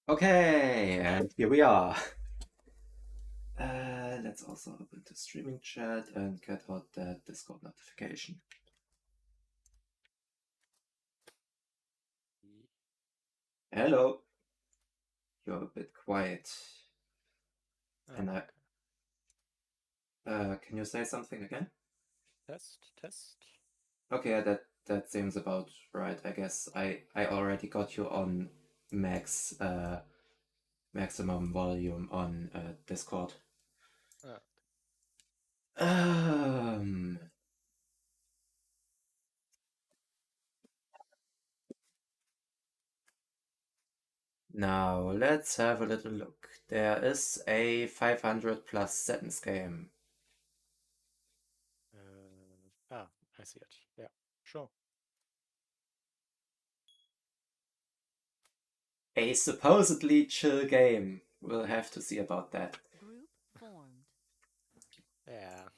Okay, and here we are. Let's also open the streaming chat and get out that Discord notification. Hello. You're a bit quiet. And Okay. can you say something again? Test. Okay, that seems about right. I guess I already got you on maximum volume on Discord. Ah, Um, Now let's have a little look. There is a 500 plus sentence game. I see it. Yeah, sure. A supposedly chill game. We'll have to see about that. Group formed. Yeah.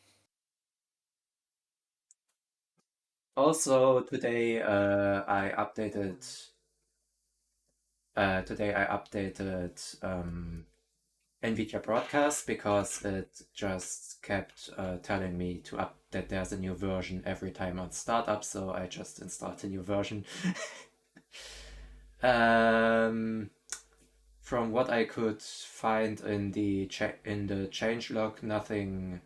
Also, today I updated. NVIDIA Broadcast because it just kept telling me that there's a new version every time on startup, so I just installed a new version. From what I could find in the changelog, nothing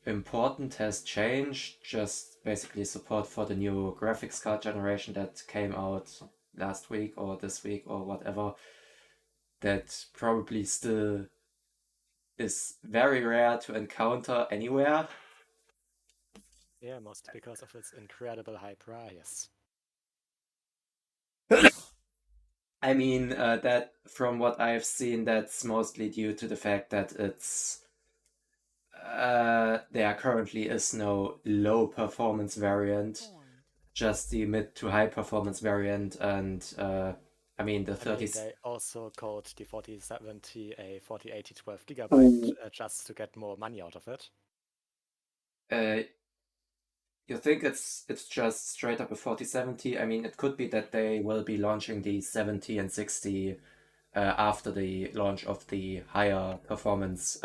important has changed. Just basically support for the new graphics card generation that came out last week or this week or whatever. That probably still is very rare to encounter anywhere. Yeah, mostly because of its incredible high price. I mean, that from what I've seen, that's mostly due to the fact that there currently is no low performance variant, Formed. just the mid to high performance variant, and I mean the 30. They also called the 4070 a 4080 12GB just to get more money out of it. You think it's just straight up a 4070? I mean, it could be that they will be launching the 70 and 60 after the launch of the higher performance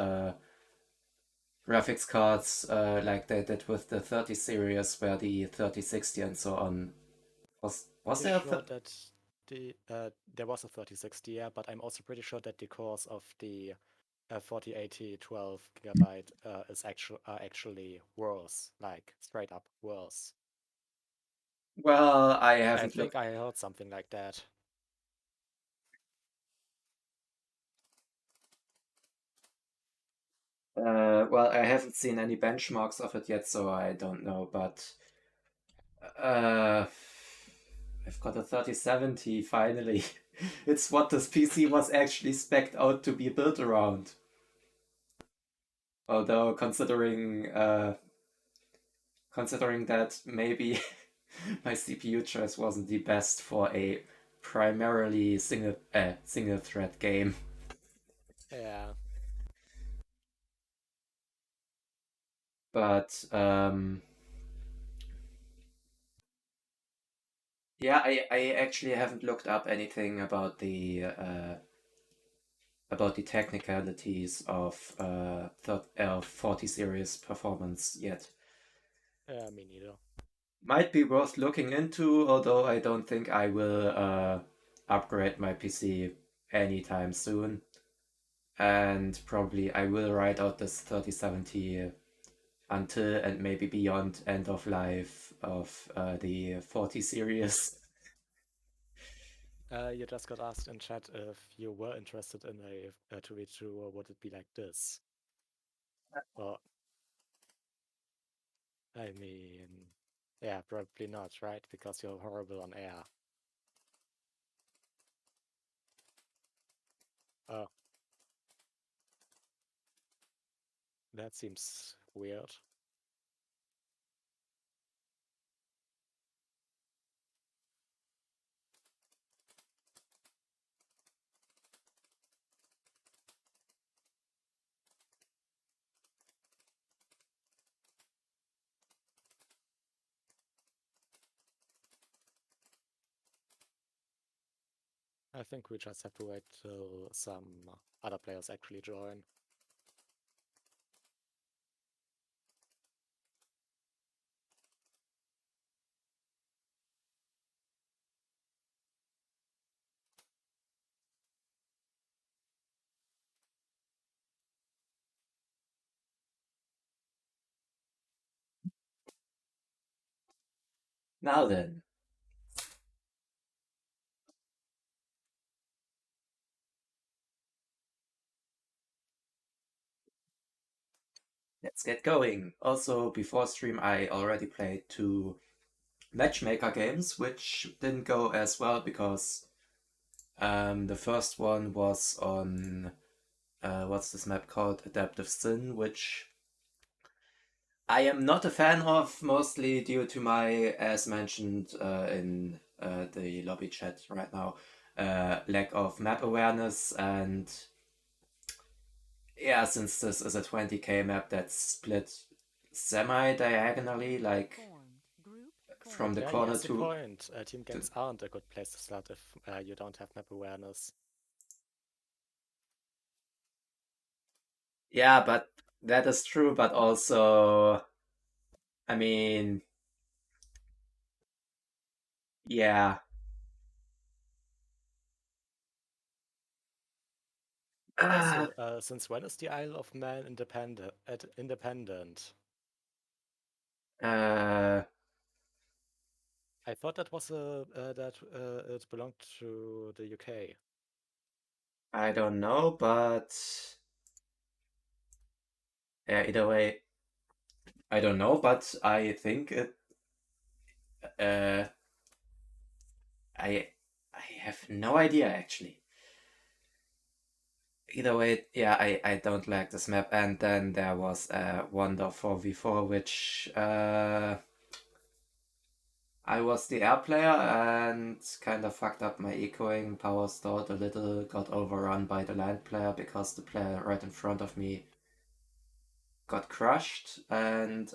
graphics cards, like they did with the 30 series, where the 3060 and so on. Was Pretty there sure that there was a 3060, yeah, but I'm also pretty sure that the cores of the 4080 12GB is actually worse, like straight up worse. Well, I I haven't think looked. I heard something like that. Well, I haven't seen any benchmarks of it yet, so I don't know. But uh, I've got a 3070 finally. It's what this PC was actually spec'd out to be built around. Although considering that maybe my CPU choice wasn't the best for a primarily single thread game. Yeah. But yeah, I actually haven't looked up anything about the technicalities of 40 series performance yet. Me neither. Might be worth looking into, although I don't think I will upgrade my PC anytime soon. And probably I will ride out this 3070 until and maybe beyond end of life of the 40 series. You just got asked in chat if you were interested in a 2v2, or would it be like this? Well, I mean, yeah, probably not, right? Because you're horrible on air. Oh, that seems weird. I think we just have to wait till some other players actually join. Now then, let's get going. Also, before stream, I already played two matchmaker games, which didn't go as well because the first one was on what's this map called? Adaptive Sin, which I am not a fan of, mostly due to my, as mentioned in the lobby chat right now, lack of map awareness. And yeah, since this is a 20k map that's split semi-diagonally, like from the Yeah, he corner has a point. Team to games aren't a good place to start if you don't have map awareness. yeah, but that is true, but also, I mean, yeah. Also, since when is the Isle of Man independent? Uh, I thought that was that it belonged to the UK. I don't know, but yeah, either way, I don't know, but I think it. Uh, I I have no idea actually. Either way, yeah, I don't like this map. And then there was Wonder 4v4, which I was the air player and kind of fucked up my echoing, power stalled a little, got overrun by the land player because the player right in front of me got crushed, and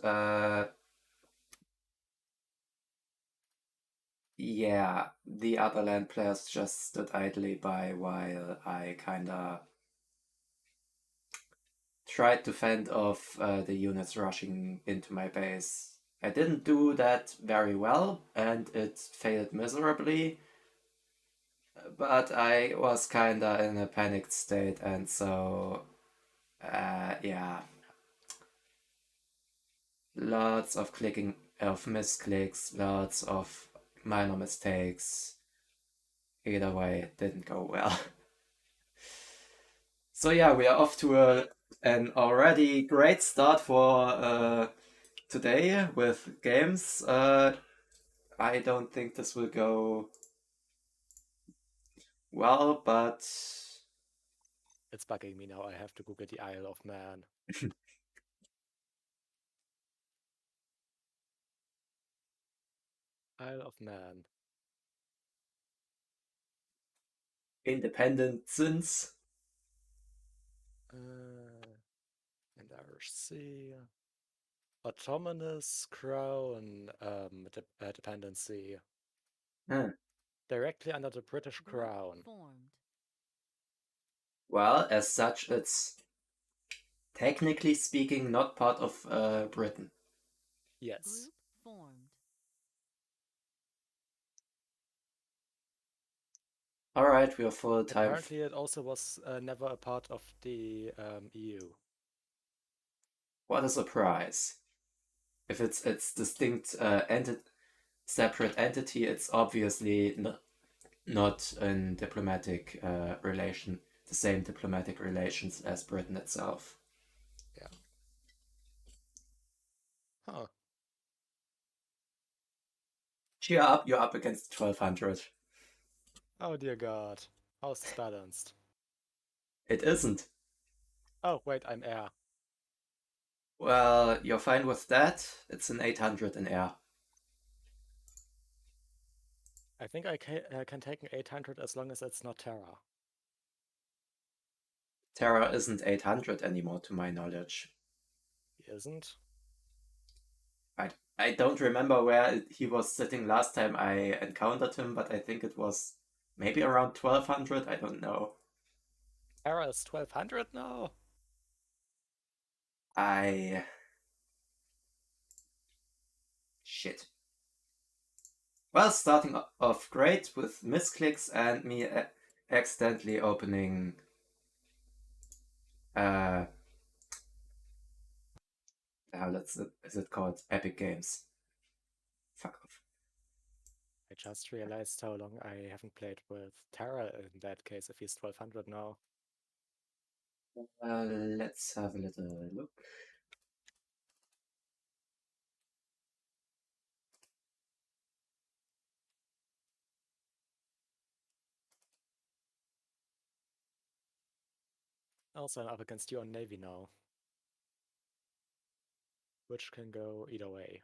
yeah, the other land players just stood idly by while I kinda tried to fend off the units rushing into my base. I didn't do that very well, and it failed miserably, but I was kinda in a panicked state, and so, yeah, lots of clicking, of misclicks, lots of minor mistakes. Either way, it didn't go well. So yeah, we are off to an already great start for today with games. I don't think this will go well, but It's bugging me now. I have to Google the Isle of Man. Isle of Man. independent since. And RC. Autonomous Crown dependency. Huh. Directly under the British Crown. Well, as such, it's technically speaking not part of Britain. Yes. All right, we are full time. Apparently, it also was never a part of the EU. What a surprise! If it's distinct separate entity, it's obviously not in diplomatic relation, the same diplomatic relations as Britain itself. Yeah. Huh. Cheer up, you're up against 1200. Oh dear God. How's this balanced? It isn't. Oh, wait, I'm air. Well, you're fine with that. It's an 800 in air. I think I can take an 800 as long as it's not Terra. Terra isn't 800 anymore, to my knowledge. He isn't? I don't remember where he was sitting last time I encountered him, but I think it was Maybe around 1200, I don't know. Terra is 1200 now? I... Shit. Well, starting off great with misclicks and me accidentally opening... How is it called? Epic Games. Fuck off. I just realized how long I haven't played with Terra in that case, if he's 1200 now. Let's have a little look. Also, I'm up against you on Navy now, which can go either way.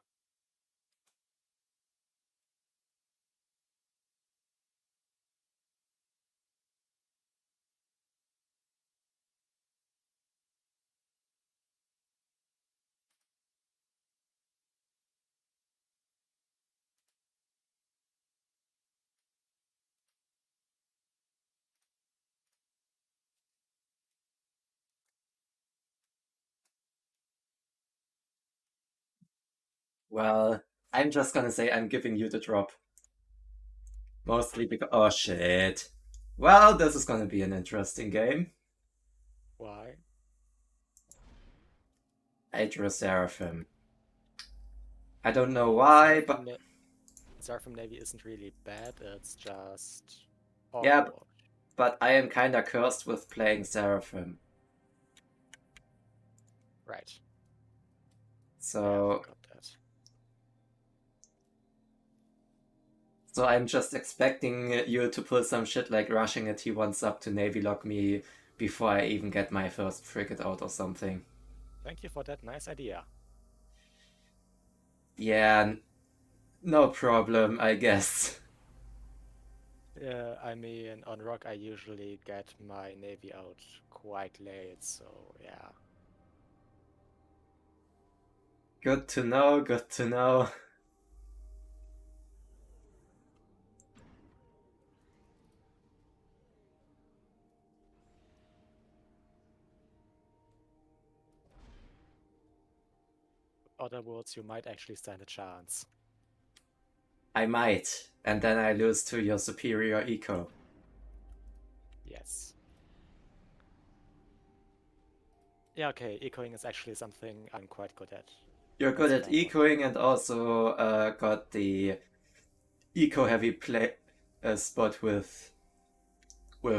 Well, I'm just gonna say I'm giving you the drop. Mostly because... Oh, shit. Well, this is gonna be an interesting game. Why? Hydra Seraphim. I don't know why, but... Seraphim Navy isn't really bad, it's just Yeah, awkward. but I am kinda cursed with playing Seraphim. Right. Yeah, I So... forgot that. So I'm just expecting you to pull some shit like rushing a T1 sub to Navy lock me before I even get my first frigate out or something. Thank you for that nice idea. Yeah, no problem, I guess. Yeah, I mean, on Rock I usually get my Navy out quite late, so yeah. Good to know, good to know. In other words, you might actually stand a chance. I might, and then I lose to your superior eco. Yes. Yeah, okay, ecoing is actually something I'm quite good at. You're good That's a at fair point. ecoing and also got the eco heavy play spot with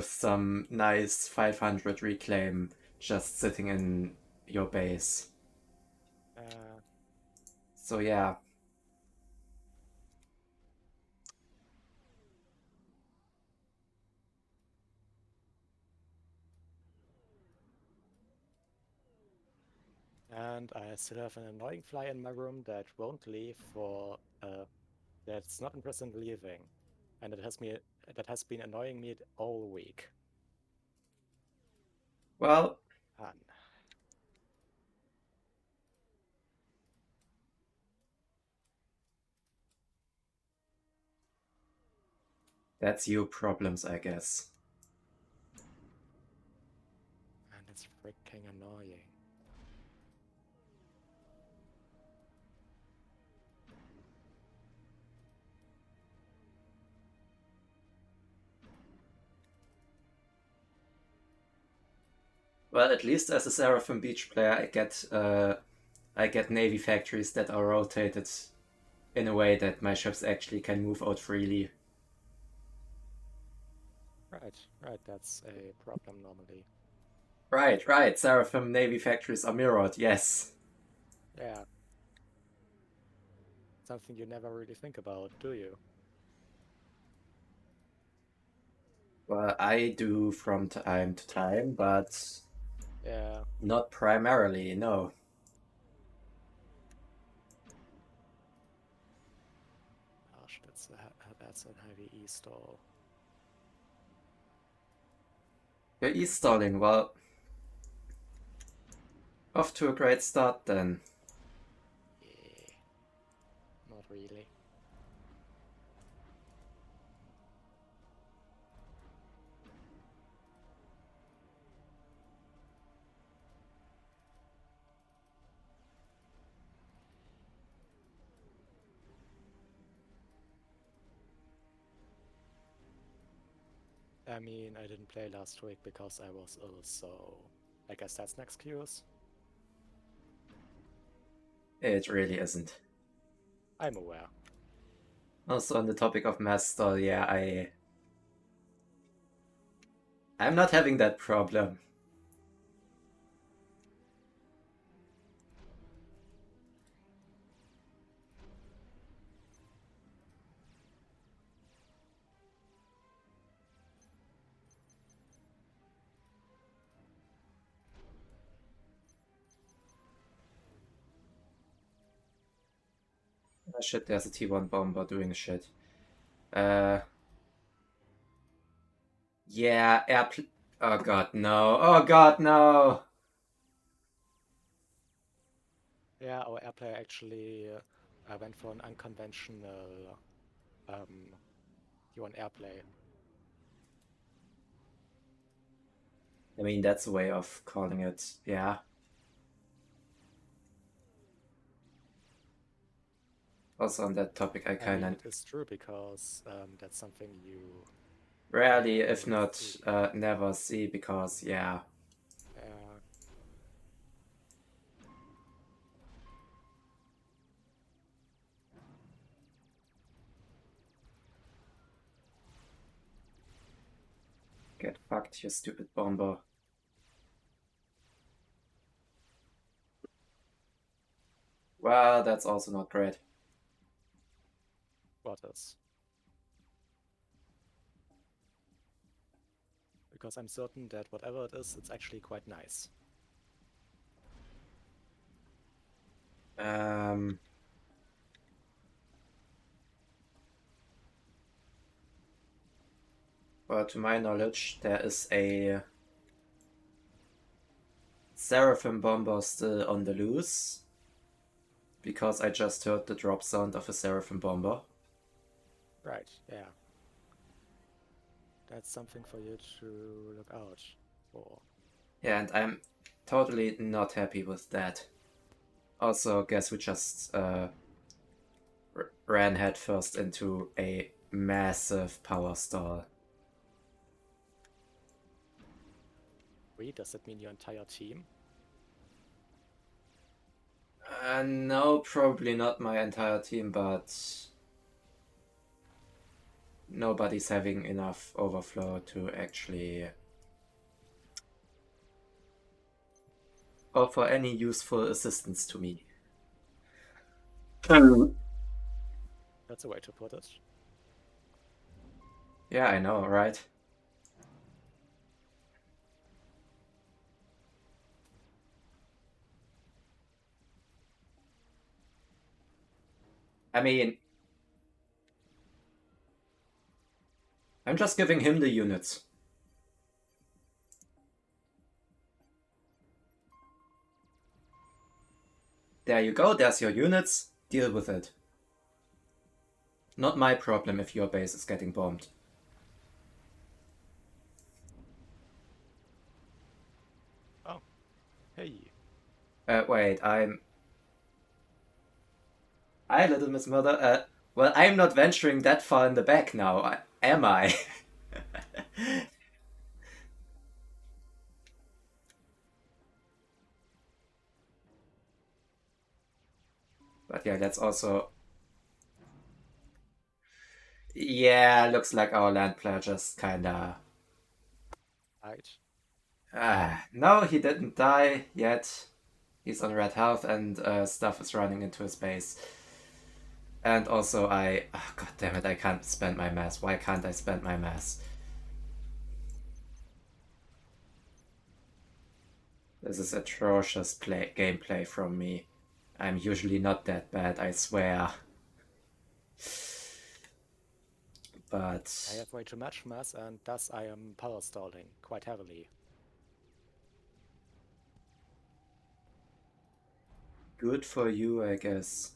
some nice 500 reclaim just sitting in your base. Uh, So yeah. and I still have an annoying fly in my room that won't leave for that's not interested in leaving. And that has been annoying me all week. Well, Fun. that's your problems, I guess. And it's freaking annoying. Well, at least as a Seraphim Beach player, I get navy factories that are rotated in a way that my ships actually can move out freely. Right, that's a problem normally. Right. Seraphim navy factories are mirrored. Yes. Yeah. Something you never really think about, do you? Well, I do from time to time, but Yeah. not primarily. No. Gosh, that's a heavy e-stall. You're e-stalling. Well, off to a great start then. Yeah. Not really. I mean, I didn't play last week because I was ill, so I guess that's an excuse. It really isn't. I'm aware. Also, on the topic of mass stall, yeah, I'm not having that problem. Oh, shit, there's a T1 bomber doing shit. Yeah, oh god, no. Oh god, no! Yeah, our airplayer actually went for an unconventional T1 airplay. I mean, that's a way of calling it, yeah. Also, on that topic, I I mean, kinda it is true because that's something you rarely, if rarely not see. never see, because, yeah. Uh, Get fucked, you stupid bomber. Well, that's also not great. what is? Because I'm certain that whatever it is, it's actually quite nice. Um, well, to my knowledge, there is a Seraphim bomber still on the loose, because I just heard the drop sound of a Seraphim bomber. Right, yeah. That's something for you to look out for. Yeah, and I'm totally not happy with that. Also, guess we just ran headfirst into a massive power stall. Wait, does that mean your entire team? No, probably not my entire team, but nobody's having enough overflow to actually offer any useful assistance to me. That's a way to put it. Yeah, I know, right? I mean, I'm just giving him the units. There you go, there's your units. Deal with it. Not my problem if your base is getting bombed. Oh, hey. Wait, Hi, Little Miss Mother. Well, I'm not venturing that far in the back now, am I? But yeah, that's also... Yeah, looks like our land player just kinda... Right. No, he didn't die yet. He's on red health and stuff is running into his base. And also God damn it, I can't spend my mass. Why can't I spend my mass? This is atrocious gameplay from me. I'm usually not that bad, I swear. But... I have way too much mass, and thus I am power stalling quite heavily. Good for you, I guess.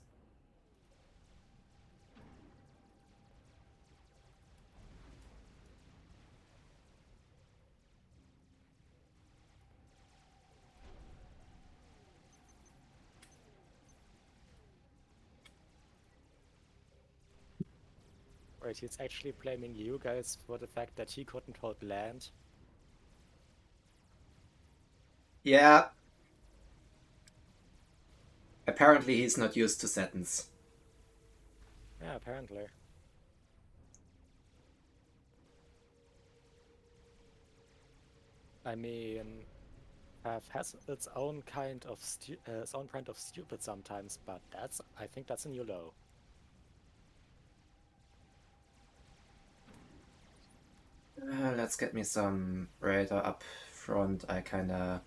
Wait, he's actually blaming you guys for the fact that he couldn't hold land? Yeah. Apparently he's not used to setons. Yeah, apparently. I mean, FAF has its own kind of stupid sometimes, but I think that's a new low. Let's get me some radar up front. I kinda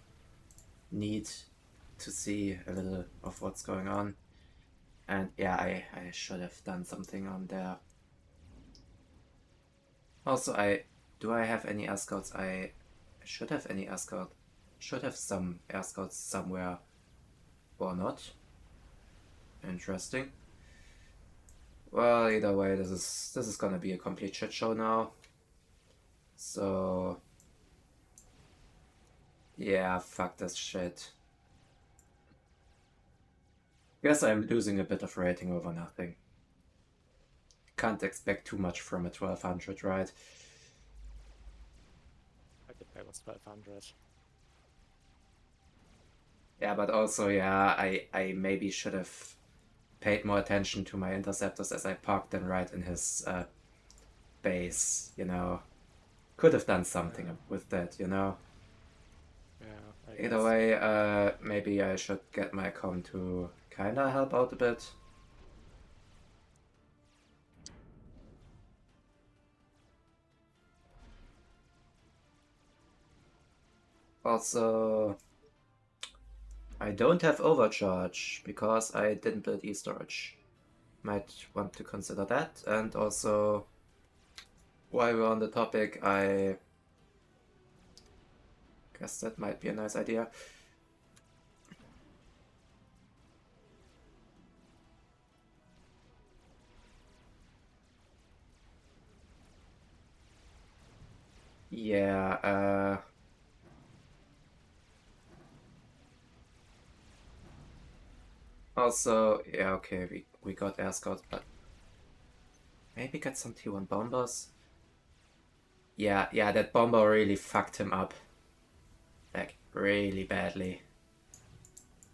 need to see a little of what's going on. And yeah, I should have done something on there. Also, do I have any air scouts? I should have any air scout. Should have some air scouts somewhere, or not. Interesting. Well, either way, this is gonna be a complete shit show now. So yeah, fuck this shit. Guess I'm losing a bit of rating over nothing. Can't expect too much from a 1200, right? I could pay was 1200. Yeah, but also, yeah, I maybe should have paid more attention to my interceptors as I parked them right in his base, you know. Could have done something with that, you know. Yeah, I Either guess. way, maybe I should get my com to kinda help out a bit. Also, I don't have overcharge because I didn't build e-storage. Might want to consider that. And also, while we're on the topic, I guess that might be a nice idea. Yeah, also, yeah, okay, we got air scouts, but maybe get some T1 bombers. Yeah, that bomber really fucked him up. Like, really badly.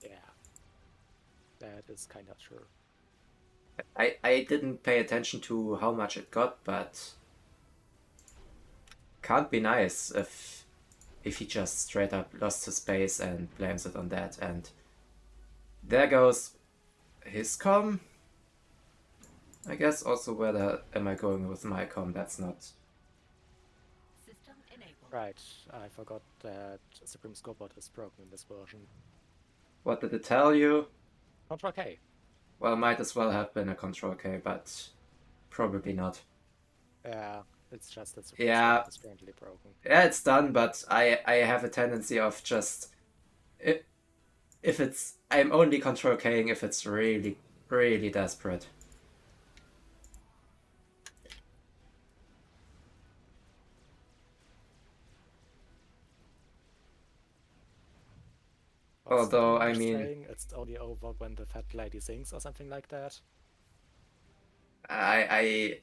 Yeah, that is kind of true. I didn't pay attention to how much it got, but can't be nice if he just straight up lost his base and blames it on that. And there goes his com. I guess also where the am I going with my com? That's not. System enabled. Right, I forgot that Supreme Scoreboard is broken in this version. What did it tell you? Control K. Well, might as well have been a control K, but probably not. Yeah, it's just that Supreme Yeah, Scoreboard is currently broken. yeah, it's done, but I have a tendency of just if it's I'm only control K'ing if it's really really desperate. What's Although the I English mean, saying? It's only over when the fat lady sings or something like that. I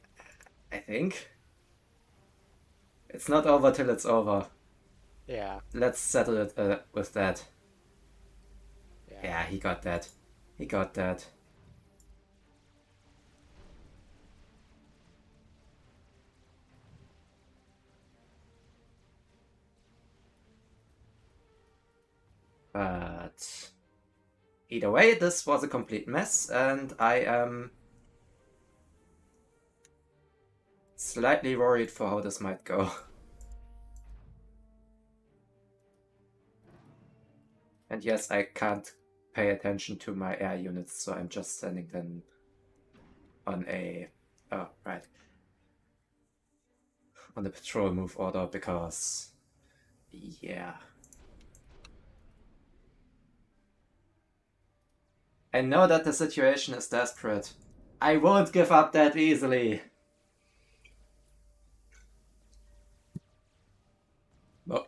think it's not over till it's over. Yeah, Let's settle it with that. yeah. Yeah, he got that. He got that. But either way, this was a complete mess, and I am slightly worried for how this might go. And yes, I can't pay attention to my air units, so I'm just sending them on a... Oh, right. On the patrol move order, because... Yeah. I know that the situation is desperate. I won't give up that easily.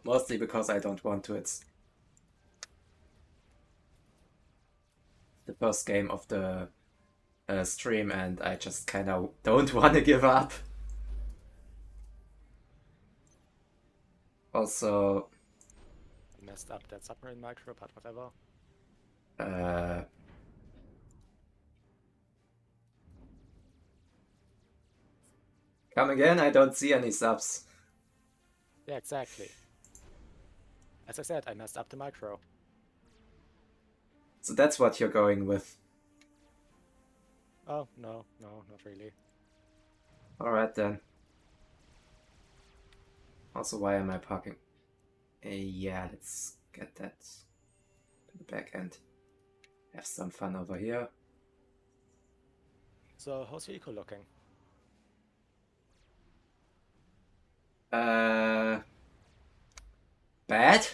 Mostly because I don't want to. It's the first game of the stream, and I just kind of don't want to give up. Also, I messed up that submarine micro, but whatever. Come again? I don't see any subs. Yeah, exactly. As I said, I messed up the micro. So that's what you're going with. Oh, no, not really. Alright then. Also, why am I parking? Yeah, let's get that to the back end. Have some fun over here. So, how's your eco looking? Bad?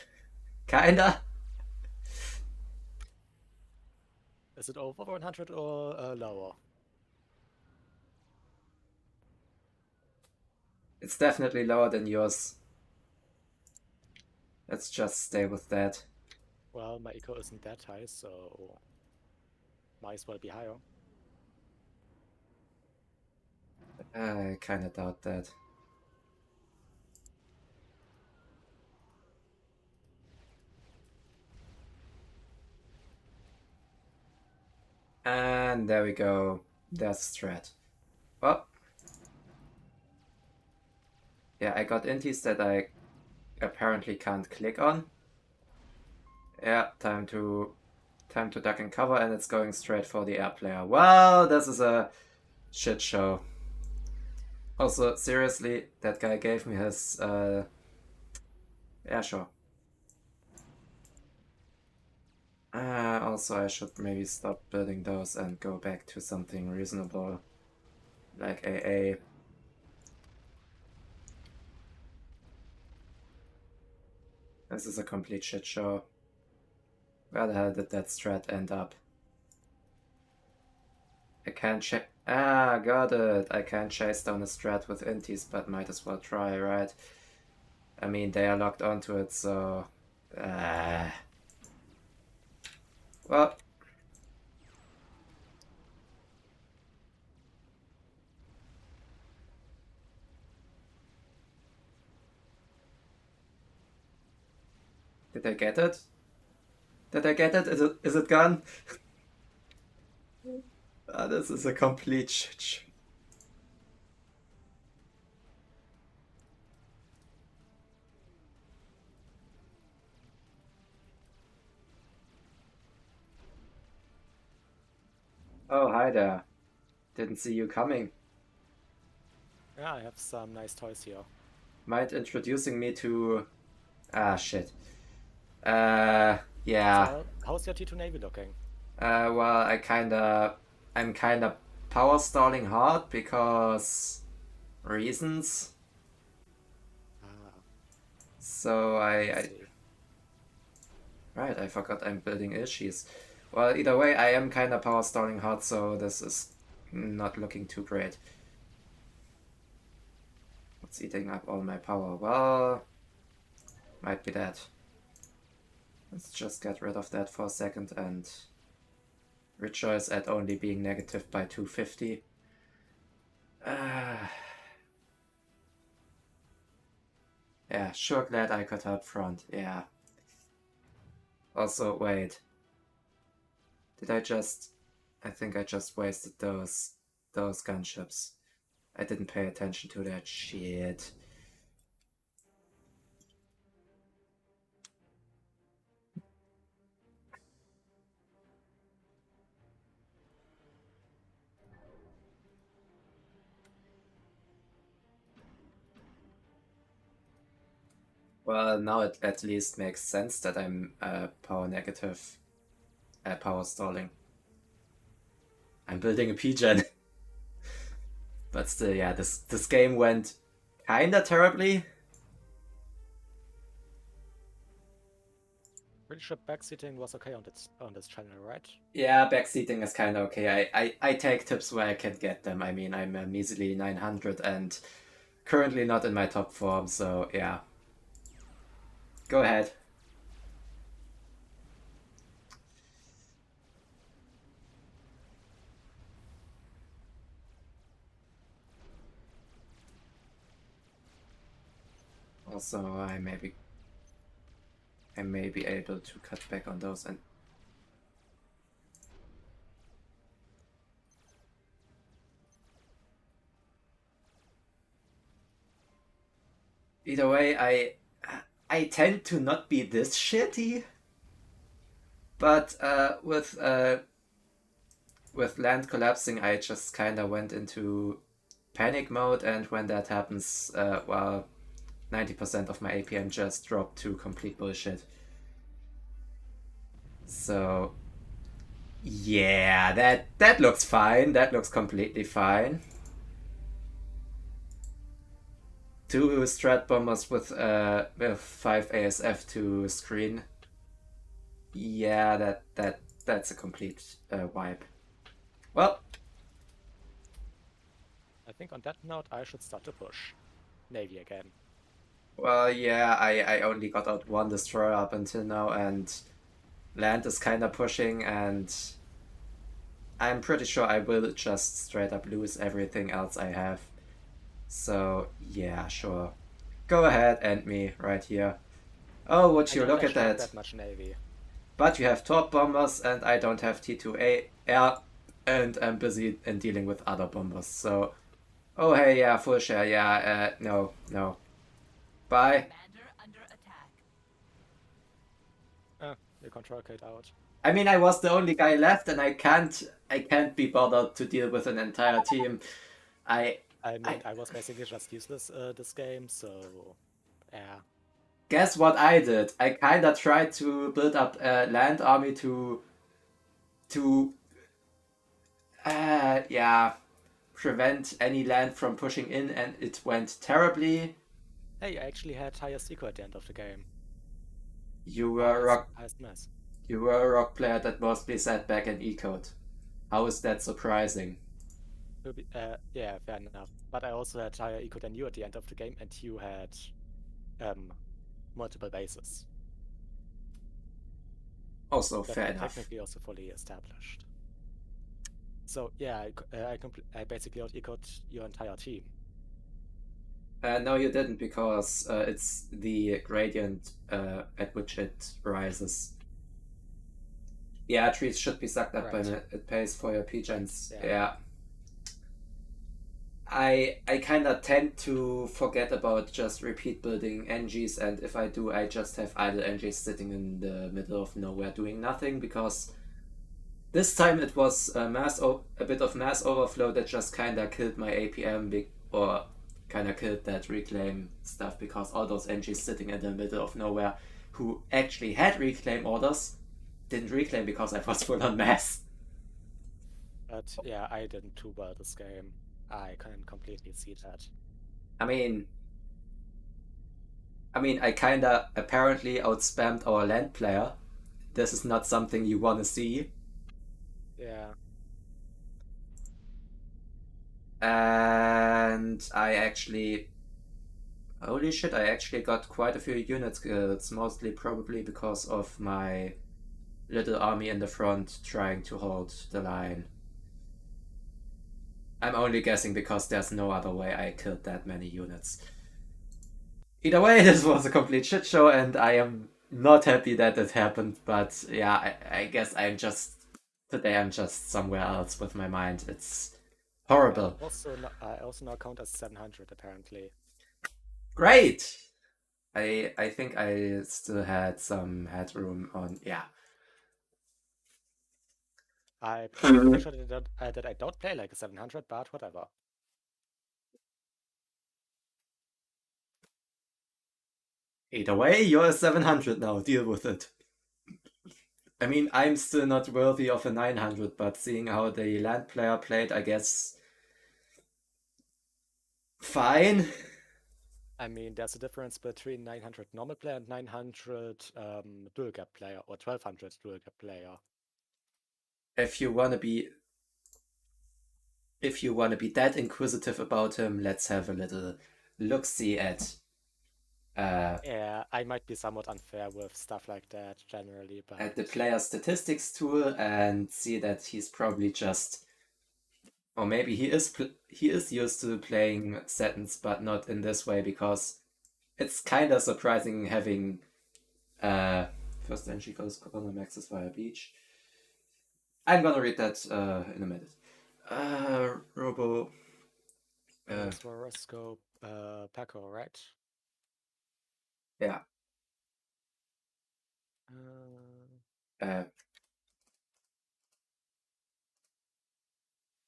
Kinda? Is it over 100 or lower? It's definitely lower than yours. Let's just stay with that. Well, my eco isn't that high, so might as well be higher. I kinda doubt that. And there we go. There's strat. Oh. Yeah, I got inties that I apparently can't click on. Yeah, time to duck and cover, and it's going straight for the air player. Well, this is a shit show. Also, seriously, that guy gave me his yeah, sure. Also, I should maybe stop building those and go back to something reasonable, like AA. This is a complete shit show. Where the hell did that strat end up? I can't check. Ah, got it. I can't chase down a strat with inties, but might as well try, right? I mean, they are locked onto it, so... Well... Did I get it? Did I get it? Is it gone? This is a complete shit show. Oh, hi there. Didn't see you coming. Yeah, I have some nice toys here. Mind introducing me to... Ah, shit. Yeah. So, how's your T2 Navy looking? Well, I'm kinda power stalling hard because reasons. Ah, So I see. right, I forgot I'm building Ilshis. Well, either way, I am kinda power stalling hard, so this is not looking too great. What's eating up all my power? Well, might be that. Let's just get rid of that for a second and rejoice at only being negative by 250. Yeah, sure glad I could help front, yeah. Also, wait. Did I just... I think I just wasted those gunships. I didn't pay attention to that shit. Well, now it at least makes sense that I'm power negative, power stalling. I'm building a P-gen. But still, yeah, this game went kinda terribly. Pretty sure backseating was okay on this channel, right? Yeah, backseating is kinda okay. I take tips where I can get them. I mean, I'm a measly 900 and currently not in my top form, so yeah. Go ahead. Also, I may be able to cut back on those and either way, I tend to not be this shitty, but with land collapsing, I just kind of went into panic mode, and when that happens, well, 90% of my APM just dropped to complete bullshit. So yeah, that looks fine. That looks completely fine. 2 strat bombers with 5 ASF to screen. Yeah, that's a complete wipe. Well, I think on that note, I should start to push Navy again. well, yeah, I only got out 1 destroyer up until now, and land is kind of pushing, and I'm pretty sure I will just straight up lose everything else I have. So yeah, sure. Go ahead, end me right here. Oh, would I you don't look at actually have that? that much Navy. But you have torp bombers, and I don't have T2A air, and I'm busy in dealing with other bombers. So, oh hey, yeah, full share, yeah, no. Bye. Commander under attack. The control kit out. I mean, I was the only guy left, and I can't be bothered to deal with an entire team. I mean, I was basically just useless this game, so yeah. Guess what I did? I kinda tried to build up a land army to yeah, prevent any land from pushing in, and it went terribly. Hey, I actually had highest eco at the end of the game. You were a rock Highest mass. you were a rock player that mostly sat back and ecoed. How is that surprising? Yeah, fair enough. But I also had higher eco than you at the end of the game, and you had multiple bases. Also, That fair were enough. technically also fully established. So yeah, I basically out-ecoed your entire team. No, you didn't, because it's the gradient at which it rises. Yeah, trees should be sucked up Right. when it pays for your PGens. Yeah. Yeah. I kind of tend to forget about just repeat building NGs, and if I do, I just have idle NGs sitting in the middle of nowhere doing nothing, because this time it was a bit of mass overflow that just kind of killed my APM, or kind of killed that reclaim stuff, because all those NGs sitting in the middle of nowhere who actually had reclaim orders didn't reclaim because I was full on mass. But yeah, I didn't too well this game. I can completely see that. I mean, I kinda apparently outspammed our land player. This is not something you want to see. Yeah. And I actually... Holy shit, I actually got quite a few units kills, mostly probably because of my little army in the front trying to hold the line. I'm only guessing because there's no other way I killed that many units. Either way, this was a complete shit show, and I am not happy that it happened, but yeah, I guess today I'm just somewhere else with my mind. It's horrible. I also now count as 700 apparently. Great! I think I still had some headroom on, yeah. I'm pretty sure that I don't play like a 700, but whatever. Either way, you're a 700 now, deal with it. I mean, I'm still not worthy of a 900, but seeing how the land player played, I guess... Fine. I mean, there's a difference between 900 normal player and 900 dual gap player, or 1200 dual gap player. If you wanna be that inquisitive about him, let's have a little look-see at Yeah, I might be somewhat unfair with stuff like that generally, but at the player statistics tool and see that he's probably just, or maybe he is used to playing setons, but not in this way, because it's kind of surprising having first entry goes corner maxes via beach. I'm gonna read that in a minute. Robo. This Varosco Paco, right? Yeah.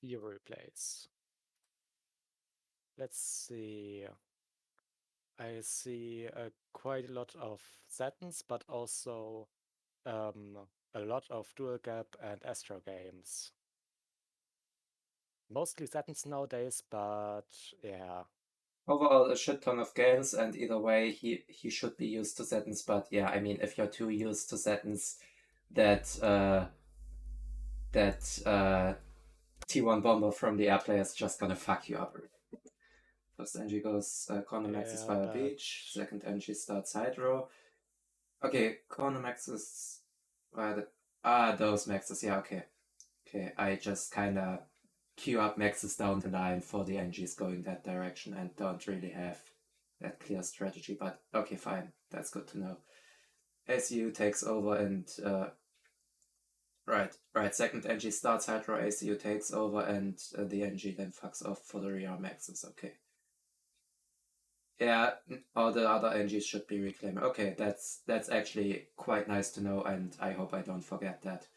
Hero replays. Let's see. I see quite a lot of setons, but also a lot of dual gap and Astro games. Mostly setons nowadays, but yeah. Overall, a shit ton of games, and either way, he should be used to setons. But yeah, I mean, if you're too used to setons, that T1 bomber from the airplay is just gonna fuck you up. First NG goes corner maxes via beach. Second NG starts hydro. Okay, corner maxes via those maxes. Yeah, okay. Okay, I just kind of queue up maxes down the line for the NGs going that direction and don't really have that clear strategy. But okay, fine. That's good to know. ACU takes over and right. Second NG starts hydro. ACU takes over and the NG then fucks off for the rear maxes. Okay. Yeah, all the other NGs should be reclaimed. Okay, that's actually quite nice to know, and I hope I don't forget that.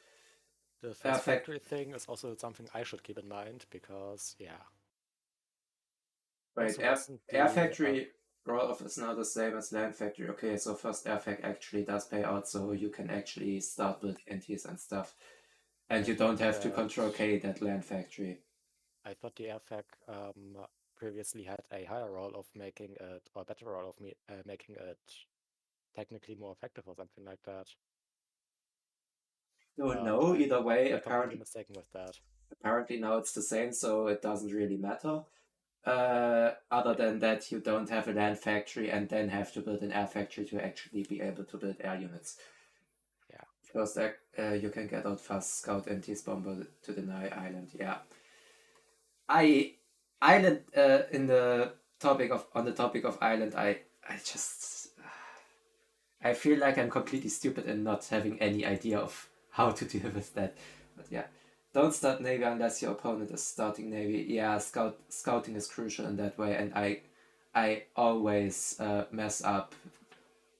The fast factory thing is also something I should keep in mind because, yeah. Right, air factory roll-off is now the same as land factory. Okay, so first air fac actually does pay out, so you can actually start building NTs and stuff. And you don't have to control K that land factory. I thought the airfac previously had a higher role of making it, or better role of making it technically more effective or something like that. Don't know, either way, I'm completely mistaken with that. Apparently now it's the same, so it doesn't really matter. Other than that, you don't have a land factory and then have to build an air factory to actually be able to build air units. Yeah. First, you can get out fast scout NT's bomber to deny island. Yeah. Island on the topic of island, I just I feel like I'm completely stupid in not having any idea of how to deal with that. But yeah. Don't start Navy unless your opponent is starting Navy. Yeah, scouting is crucial in that way, and I always mess up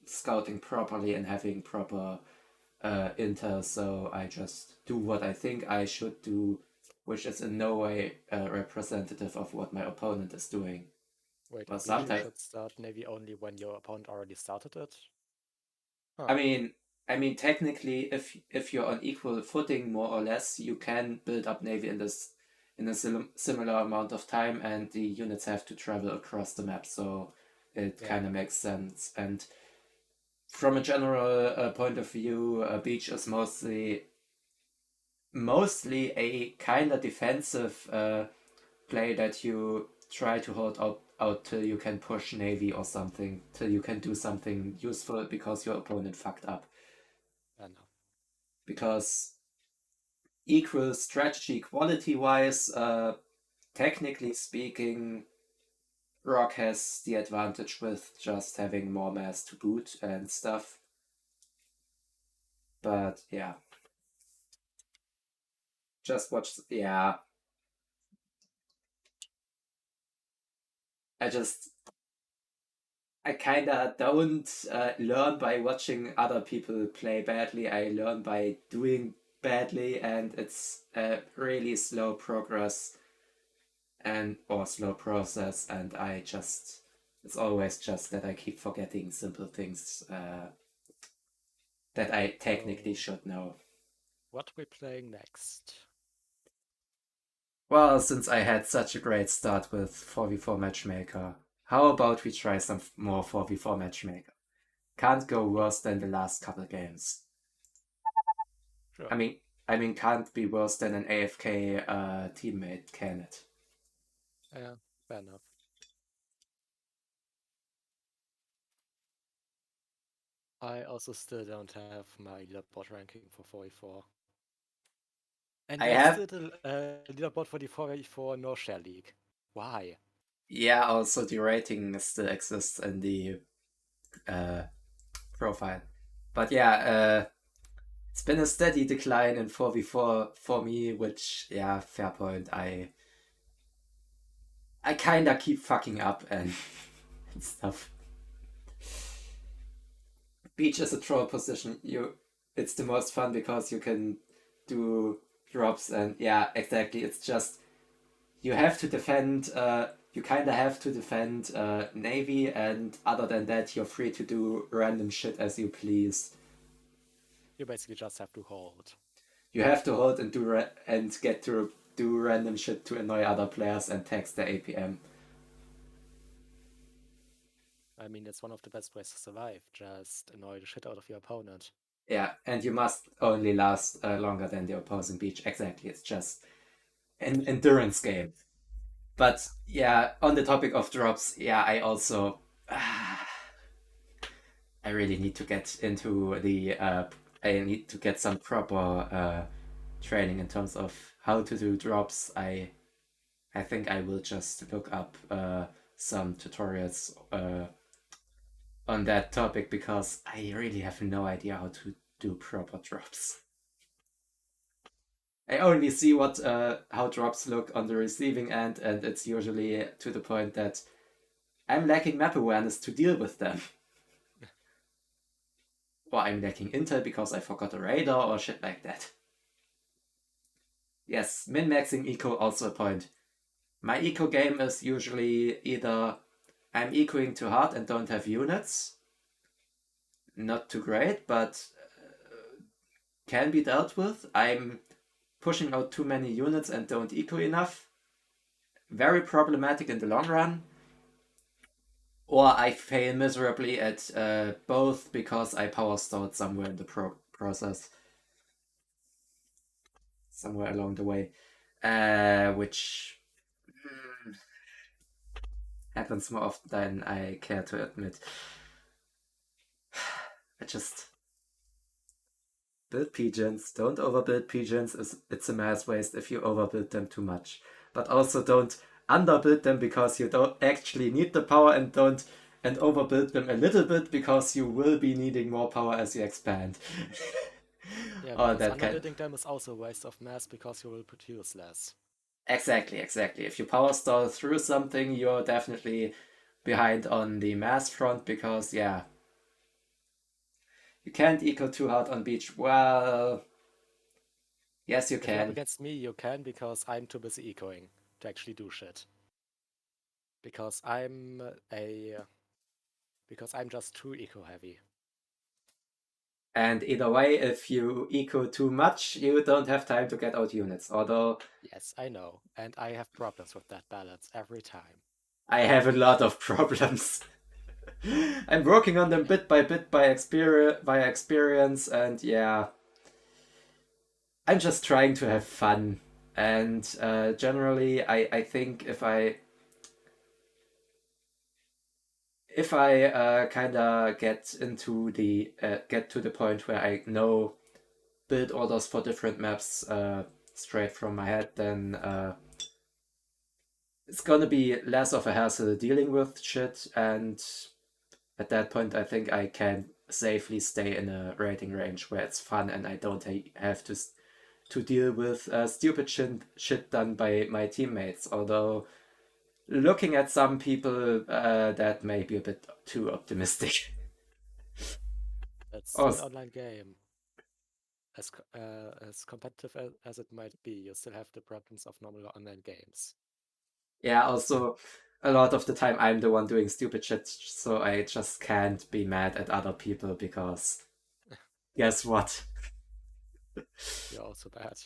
scouting properly and having proper intel, so I just do what I think I should do, which is in no way representative of what my opponent is doing. Wait, well, sometimes you should start Navy only when your opponent already started it? Huh. I mean, technically, if you're on equal footing, more or less, you can build up Navy in a similar amount of time, and the units have to travel across the map, so it kind of makes sense. And from a general point of view, beach is mostly a kind of defensive play that you try to hold out till you can push Navy or something, till you can do something useful because your opponent fucked up. I know. Because equal strategy quality-wise, technically speaking, Rock has the advantage with just having more mass to boot and stuff. But yeah. Just watch, yeah. I kinda don't learn by watching other people play badly. I learn by doing badly, and it's a really slow progress or slow process, and it's always just that I keep forgetting simple things that I technically should know. What are we playing next? Well, since I had such a great start with 4v4 Matchmaker, how about we try some more 4v4 Matchmaker? Can't go worse than the last couple games. Sure. I mean, can't be worse than an AFK teammate, can it? Yeah, fair enough. I also still don't have my leaderboard ranking for 4v4. And there's still a leaderboard for the 4v4 no share league. Why? Yeah, also the rating still exists in the profile. But yeah, it's been a steady decline in 4v4 for me, which, yeah, fair point. I kinda keep fucking up and, and stuff. Beach is a troll position. It's the most fun because you can do drops and yeah, exactly. It's just you have to defend. You kind of have to defend Navy, and other than that, you're free to do random shit as you please. You basically just have to hold. You have to hold and and get to do random shit to annoy other players and tax the APM. I mean, it's one of the best ways to survive. Just annoy the shit out of your opponent. Yeah, and you must only last longer than the opposing beach. Exactly, it's just an endurance game. But yeah, on the topic of drops, yeah, I also I really need to get into the I need to get some proper training in terms of how to do drops. I think I will just look up some tutorials on that topic because I really have no idea how to do proper drops. I only see what how drops look on the receiving end, and it's usually to the point that I'm lacking map awareness to deal with them. Or I'm lacking intel because I forgot a radar or shit like that. Yes, min-maxing eco also a point. My eco game is usually either I'm ecoing too hard and don't have units. Not too great, but can be dealt with. I'm pushing out too many units and don't eco enough. Very problematic in the long run. Or I fail miserably at both because I power stalled somewhere in the process. Somewhere along the way. Which happens more often than I care to admit. I just... Build pigeons. Don't overbuild pigeons. It's a mass waste if you overbuild them too much. But also don't underbuild them because you don't actually need the power, and don't overbuild them a little bit because you will be needing more power as you expand. Yeah, Or because that kind underbuilding them is also a waste of mass because you will produce less. Exactly. If you power stall through something, you're definitely behind on the mass front because, yeah, you can't eco too hard on beach. Well, yes, you If you're up can. against me, you can because I'm too busy ecoing to actually do shit. Because I'm just too eco heavy. And either way, if you eco too much, you don't have time to get out units. Although Yes, I know, and I have problems with that balance every time. I have a lot of problems. I'm working on them bit by experience, and yeah, I'm just trying to have fun. And generally, I think if I kind of get to the point where I know build orders for different maps straight from my head, then it's gonna be less of a hassle dealing with shit, and at that point I think I can safely stay in a rating range where it's fun and I don't have to deal with stupid shit done by my teammates. Although looking at some people, that may be a bit too optimistic. It's Oh, still an online game. As competitive as it might be, you still have the problems of normal online games. yeah, also a lot of the time I'm the one doing stupid shit, so I just can't be mad at other people because guess what? You're also bad.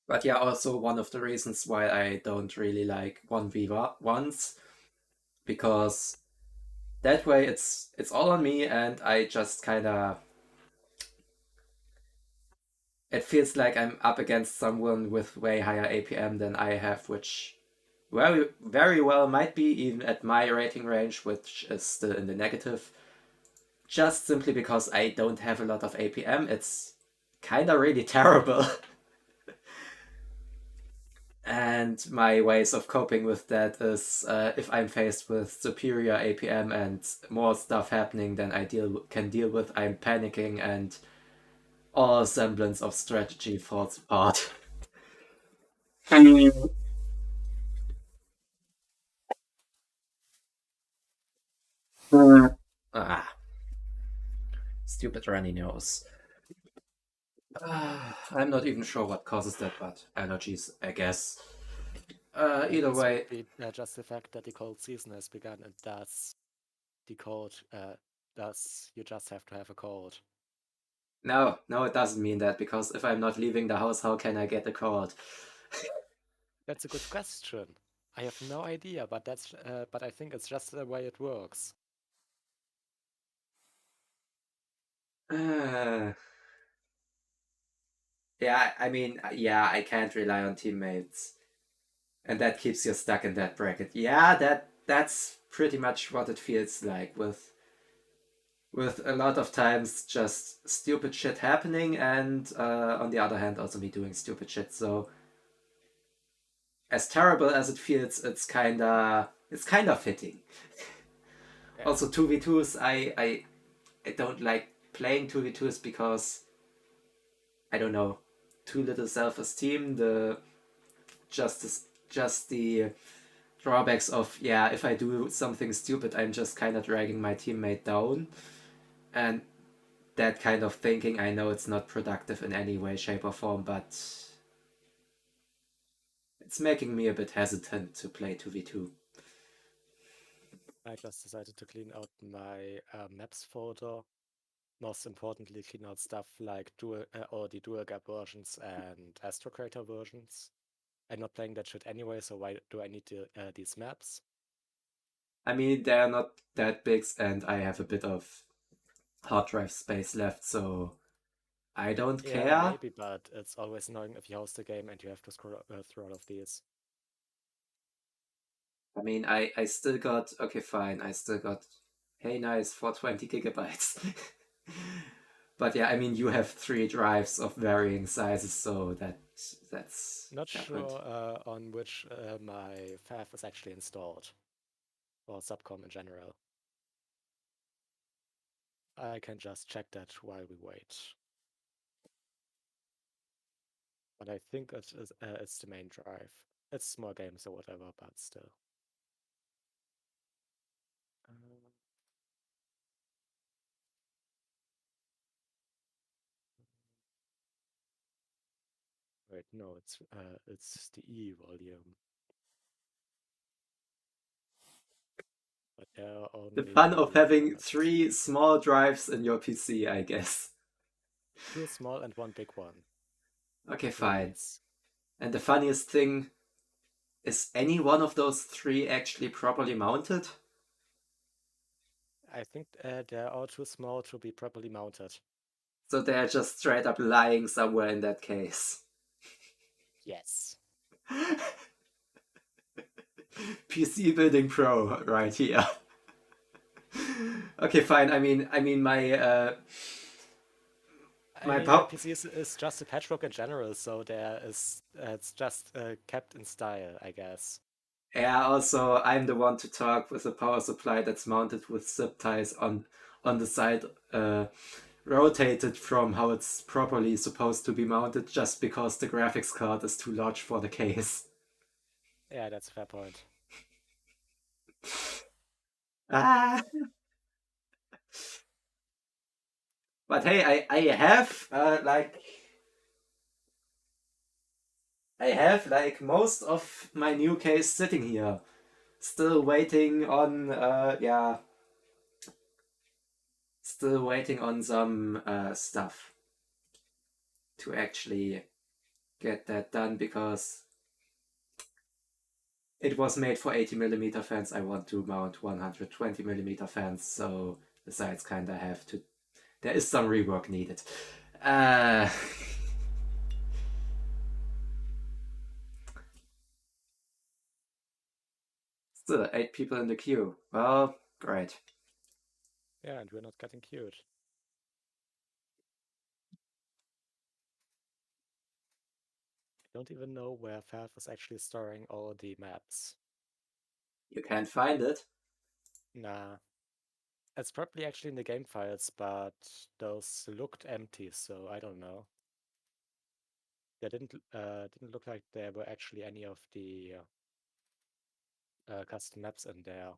But yeah, also one of the reasons why I don't really like 1v1s, because that way it's all on me and I just kind of, it feels like I'm up against someone with way higher APM than I have, which very well might be even at my rating range, which is still in the negative. Just simply because I don't have a lot of APM, it's kind of really terrible. And my ways of coping with that is if I'm faced with superior APM and more stuff happening than I can deal with, I'm panicking and all semblance of strategy falls apart. Ah, stupid runny nose. I'm not even sure what causes that, but allergies, I guess. Either This way, would be just the fact that the cold season has begun, and thus the cold, thus you just have to have a cold. no, it doesn't mean that, because if I'm not leaving the house, how can I get a cold? That's a good question. I have no idea, but but I think it's just the way it works. Yeah, I mean, yeah, I can't rely on teammates, and that keeps you stuck in that bracket. Yeah, that's pretty much what it feels like, with a lot of times just stupid shit happening, and on the other hand, also me doing stupid shit. So as terrible as it feels, it's kind of fitting. Yeah. Also, 2v2s, I don't like playing 2v2s because I don't know, too little self-esteem. Just the drawbacks of, yeah, if I do something stupid, I'm just kind of dragging my teammate down, and that kind of thinking, I know it's not productive in any way, shape, or form, but it's making me a bit hesitant to play 2v2. I just decided to clean out my maps folder. Most importantly, clean out stuff like or the dual gap versions and Astrocrater versions. I'm not playing that shit anyway, so why do I need these maps? I mean, they're not that big, and I have a bit of hard drive space left, so I don't Yeah, care. maybe, but it's always annoying if you host a game and you have to scroll through all of these. I mean, I still got, okay, fine, I still got, hey, nice, 420 gigabytes. But yeah, I mean, you have 3 drives of varying sizes, so that's Not different. sure on which my FAF is actually installed, or subcom in general. I can just check that while we wait. But I think it's the main drive. It's small games or whatever, but still. Wait, no, it's the E volume. But there are The only fun of having 3 small drives in your PC, I guess. 2 small and 1 big one. Okay, fine. Please. And the funniest thing, is any one of those 3 actually properly mounted? I think they're all too small to be properly mounted. So they're just straight up lying somewhere in that case. Yes. PC Building Pro right here. Okay, fine. I mean my I mean, my PC is just a patchwork in general, so it's just kept in style, I guess. yeah, also I'm the one to talk with a power supply that's mounted with zip ties on the side, rotated from how it's properly supposed to be mounted, just because the graphics card is too large for the case. Yeah, that's a fair point. Ah. But hey, I have most of my new case sitting here, still waiting on still waiting on some stuff to actually get that done, because it was made for 80mm fans. I want to mount 120mm fans, so the sides kinda have to. There is some rework needed. Still 8 people in the queue. Well, great. Yeah, and we're not getting queued. don't even know where FAF is actually storing all the maps. You can't find it? Nah. It's probably actually in the game files, but those looked empty, so I don't know. They didn't look like there were actually any of the custom maps in there.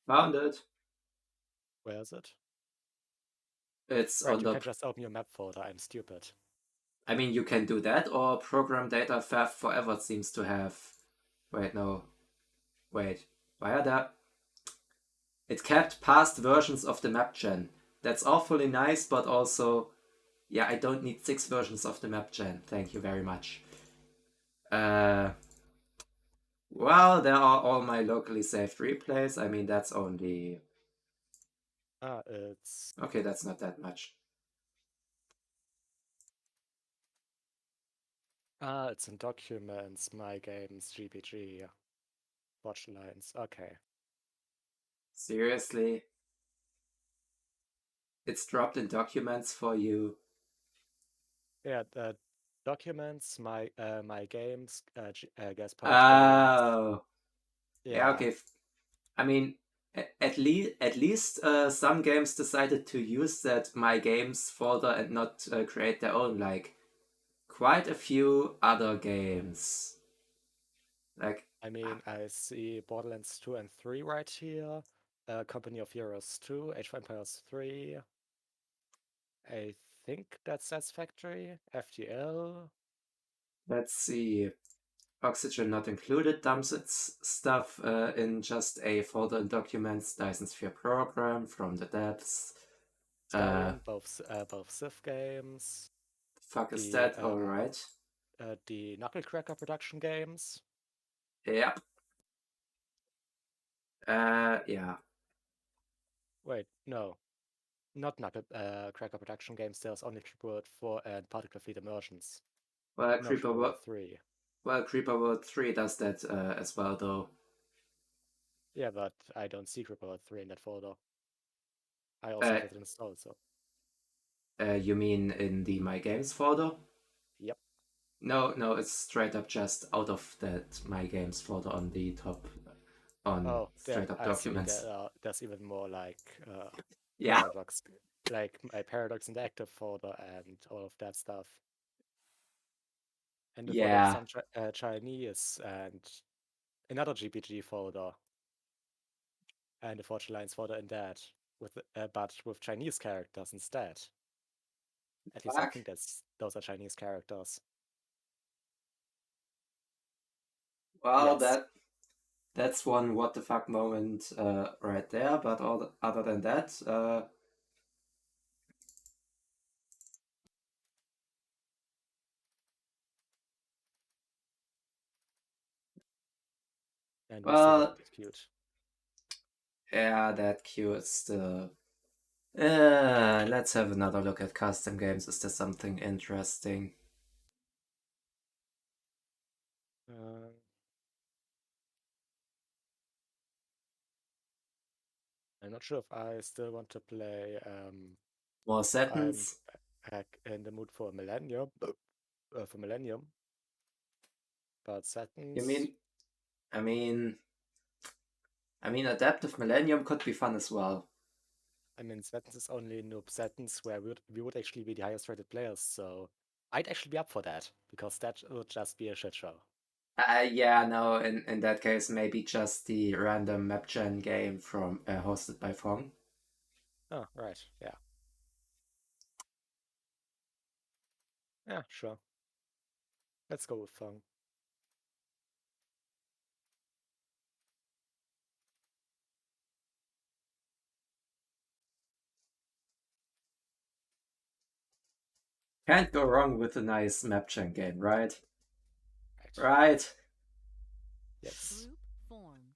Found it. Where is it? It's Right, on you the... can just open your map folder. I'm stupid. I mean, you can do that, or program data FAF forever seems to have... Wait, no. Wait. Why are there... It kept past versions of the map gen. That's awfully nice, but also... Yeah, I don't need 6 versions of the map gen. Thank you very much. Well, there are all my locally saved replays. I mean, that's only... It's... Okay, that's not that much. It's in documents, my games, GPG, watch lines. Okay. Seriously? It's dropped in documents for you. Yeah, the documents, my games, guest page games. Oh. Yeah, Yeah, okay. I mean, at least some games decided to use that My Games folder and not create their own, like quite a few other games. Like, I mean, I see Borderlands 2 and 3 right here. Company of Heroes 2, Age of Empires 3. I think that's Satisfactory. FTL. let's see. Oxygen not included dumps its stuff in just a folder in documents. Dyson Sphere program from the depths. Skyrim, both Civ games. Fuck is The that? Alright. the Knucklecracker production games. Yep. Yeah. Wait, no, not Knucklecracker production games. There's only Creeper World 4 and Particle Fleet Immersions. Well, No, Creeper World 3. Creeper World 3 does that as well, though. Yeah, but I don't see Creeper World 3 in that folder. I also Uh, have it installed, so. you mean in the My Games folder? Yep. No, it's straight up just out of that My Games folder on the top, on Oh, there, straight up I see. documents. There's even more like Yeah, Paradox, like my Paradox Interactive folder and all of that stuff. And the folder of yeah. some Chinese and another GPG folder and a Forge Alliance folder in that, with but with Chinese characters instead. At least I Fuck. think those are Chinese characters. Well, Yes. that's one what the fuck moment right there. But other than that, And we still well, got it cute. yeah, that queue is still. Let's have another look at custom games. Is there something interesting? Uh, I'm not sure if I still want to play. More I'm setons? back in the mood for Millennium. For Millennium, but You Satins. mean? I mean, Adaptive Millennium could be fun as well. I mean, Satins is only Noob Satins, where we would actually be the highest rated players, so I'd actually be up for that, because that would just be a shit show. Yeah, no. In that case, maybe just the random map gen game from hosted by Fong. Oh, right, yeah. Yeah, sure. Let's go with Fung. Can't go wrong with a nice map gen game, right? Right. Right. Yes. Group formed.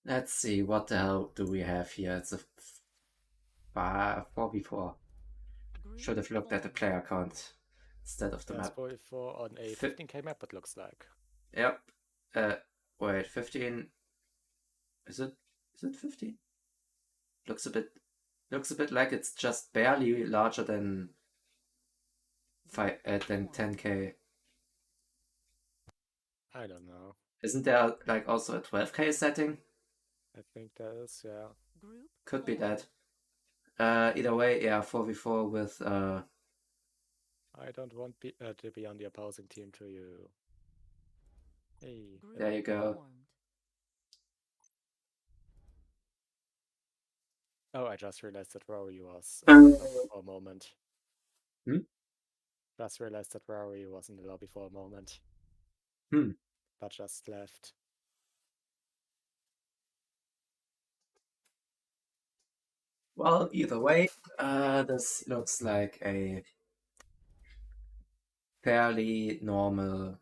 Let's see, what the hell do we have here? It's a 4v4. Group Should have looked at the formed. player count. instead of the There's map. 44 on a 15k map, it looks like. Yep. Wait, 15. Is it 15? Looks a bit like it's just barely larger than 10k. I don't know. Isn't there like also a 12k setting? I think there is, yeah. Group Could be formed. that. Either way, yeah, 4v4 with I don't want to be on the opposing team to you. Hey. Group there you go. formed. Oh, I just realized that Rory was in the lobby for a moment. Hmm? Just realized that Rory was in the lobby for a moment. Hmm. But just left. Well, either way, this looks like a fairly normal.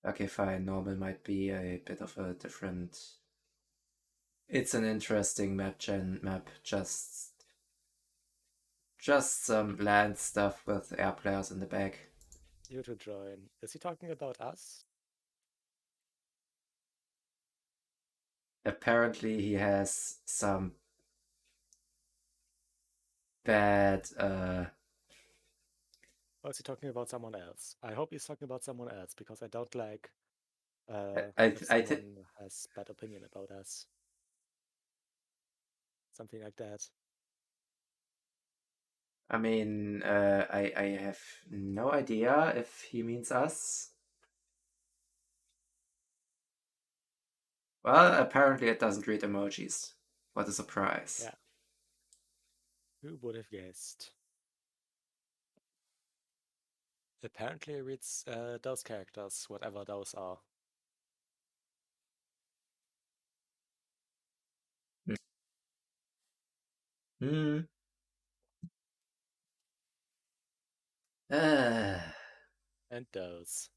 Okay, fine. Normal might be a bit of a different. It's an interesting map. Just some land stuff with air players in the back. You to join. Is he talking about us? Apparently, he has some bad. Or is he talking about someone else? I hope he's talking about someone else because I don't like I if I th- someone has bad opinion about us. Something like that. I mean, I have no idea if he means us. Well, apparently it doesn't read emojis. What a surprise. Yeah. Who would have guessed? Apparently it reads those characters, whatever those are. Hmm. Uh, And those.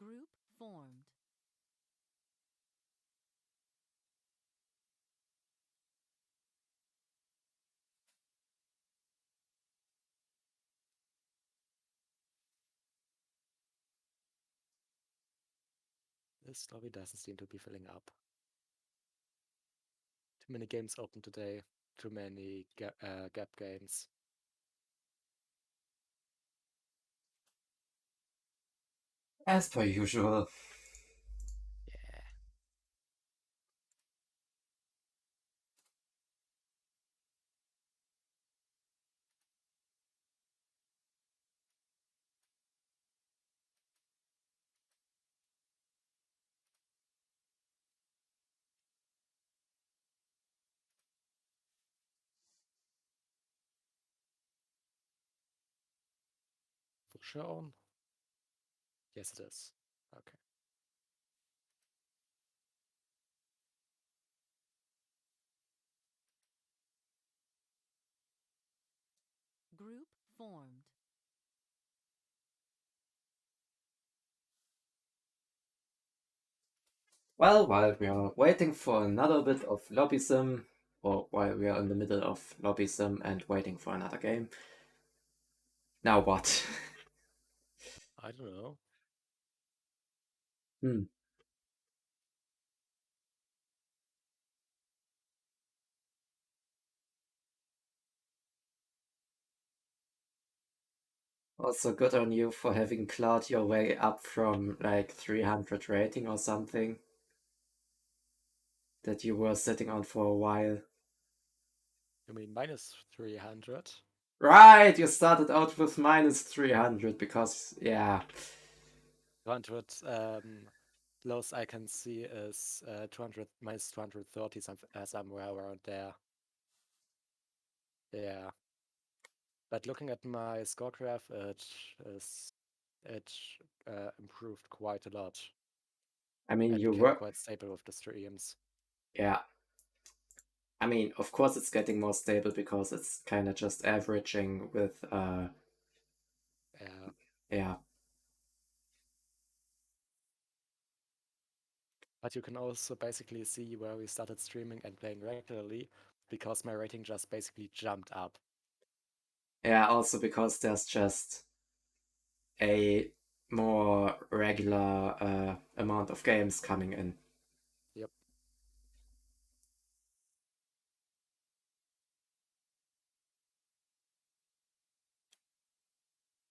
Group formed. This lobby doesn't seem to be filling up. Too many games open today. Too many gap games. as per usual. Yeah. For sure on? Yes, it is. Okay. Group formed. Well, while we are waiting for another bit of lobbysim, or while we are in the middle of lobbysim and waiting for another game, now what? I don't know. Hmm. Also, good on you for having clawed your way up from like 300 rating or something that you were sitting on for a while. You mean minus 300? Right, you started out with minus 300 because, yeah. 200 lowest I can see is 200 minus 230 somewhere around there. Yeah. But looking at my score graph, it improved quite a lot. I mean, It you became were, quite stable with the streams. yeah. I mean, of course it's getting more stable because it's kind of just averaging with, yeah. But you can also basically see where we started streaming and playing regularly because my rating just basically jumped up. Yeah, also because there's just a more regular amount of games coming in. Yep.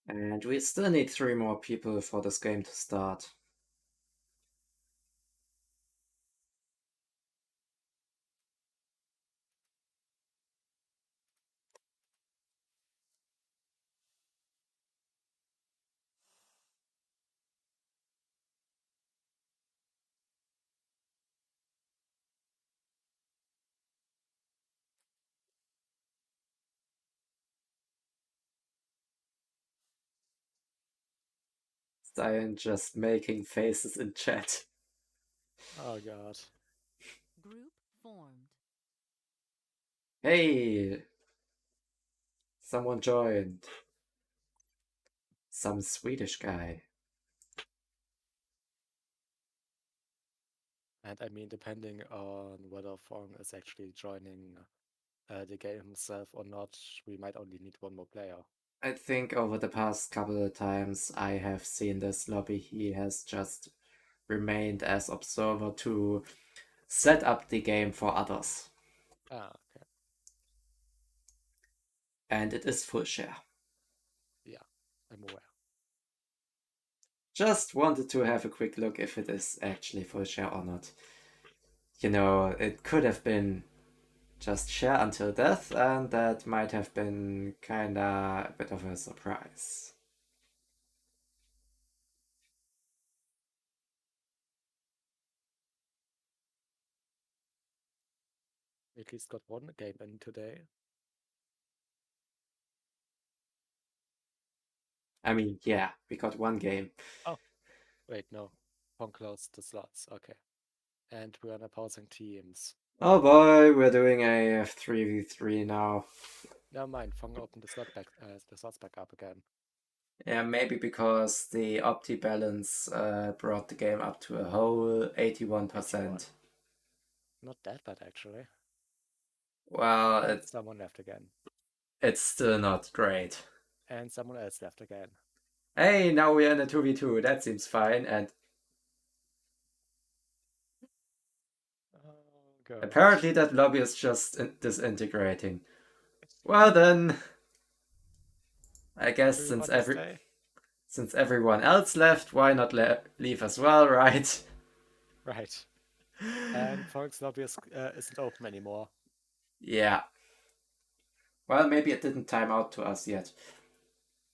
And we still need 3 more people for this game to start. Diane just making faces in chat. Oh god. Group formed. Hey! Someone joined. Some Swedish guy. And I mean, depending on whether Fong is actually joining the game himself or not, we might only need one more player. I think over the past couple of times I have seen this lobby, he has just remained as observer to set up the game for others. Ah, okay. And it is full share. Yeah, I'm aware. Just wanted to have a quick look if it is actually full share or not. You know, it could have been just share until death, and that might have been kinda a bit of a surprise. We at least got one game in today. I mean, yeah, we got one game. Oh, wait, no. Fong closed the slots. Okay. And we're on opposing teams. Oh boy, we're doing a 3v3 now. Never mind, Fong opened the slots back up again. Yeah, maybe because the Opti balance brought the game up to a whole 81%. Not that bad, actually. Well, And someone left again. it's still not great. And someone else left again. Hey, now we're in a 2v2, that seems fine, and Oh, God. apparently that lobby is just disintegrating. Well then, I guess since everyone else left, why not leave as well, right? Right. And Fong's lobby isn't open anymore. Yeah. Well, maybe it didn't time out to us yet.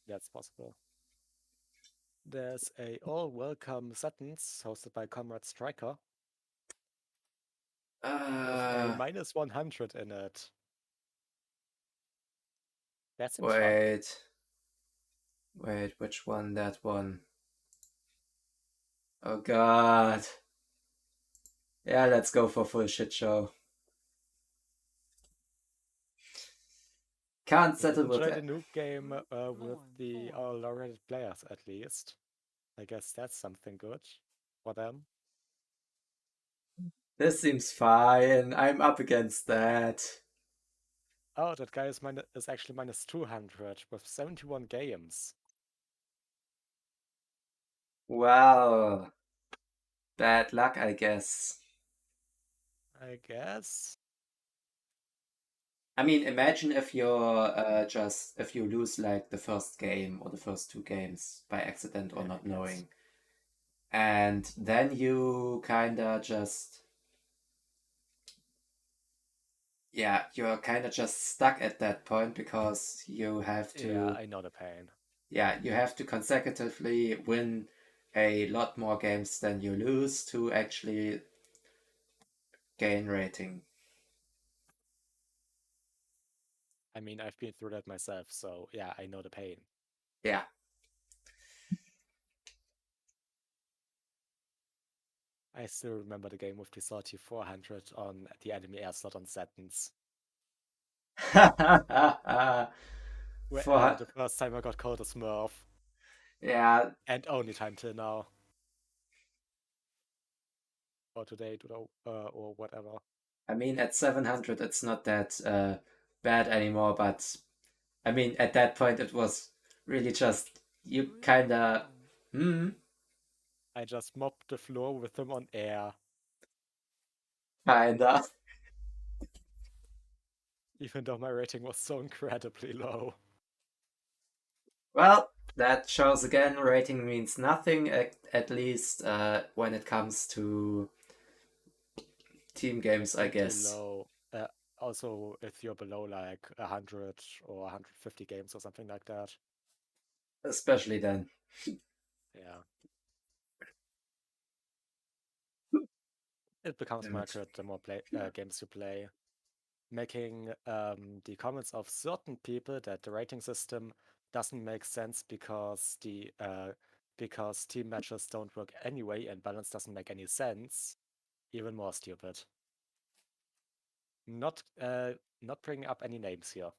That's possible. There's a all-welcome sentence hosted by Comrade Striker with a minus 100 in it. That seems fun. Wait, which one? That one. Oh god. Yeah, let's go for full shit show. Can't settle with Enjoy it. the noob game with the all-rated players, at least. I guess that's something good for them. This seems fine. I'm up against that. Oh, that guy is actually minus 200 with 71 games. Well, bad luck, I guess. I guess. I mean, imagine if you're if you lose like the first game or the first 2 games by accident or not knowing. And then you kinda just, yeah, you're kinda just stuck at that point because you have to, Yeah, I know the pain. yeah, you have to consecutively win a lot more games than you lose to actually gain rating. I mean, I've been through that myself, so yeah, I know the pain. Yeah. I still remember the game with the 3400 on the enemy air slot on setons. For The first time I got called a smurf. yeah, And only time till now. Or today, or whatever. I mean at 700 it's not that bad anymore, but I mean at that point it was really just you Group kinda formed. I just mopped the floor with him on air. kinda. Even though my rating was so incredibly low. Well, that shows again rating means nothing, at least when it comes to team games, I Exactly guess. low. Also, if you're below like 100 or 150 games or something like that. Especially then. Yeah. It becomes Damn more it. accurate the more games you play. Making the comments of certain people that the rating system doesn't make sense because because team matches don't work anyway and balance doesn't make any sense, even more stupid. Not bringing up any names here.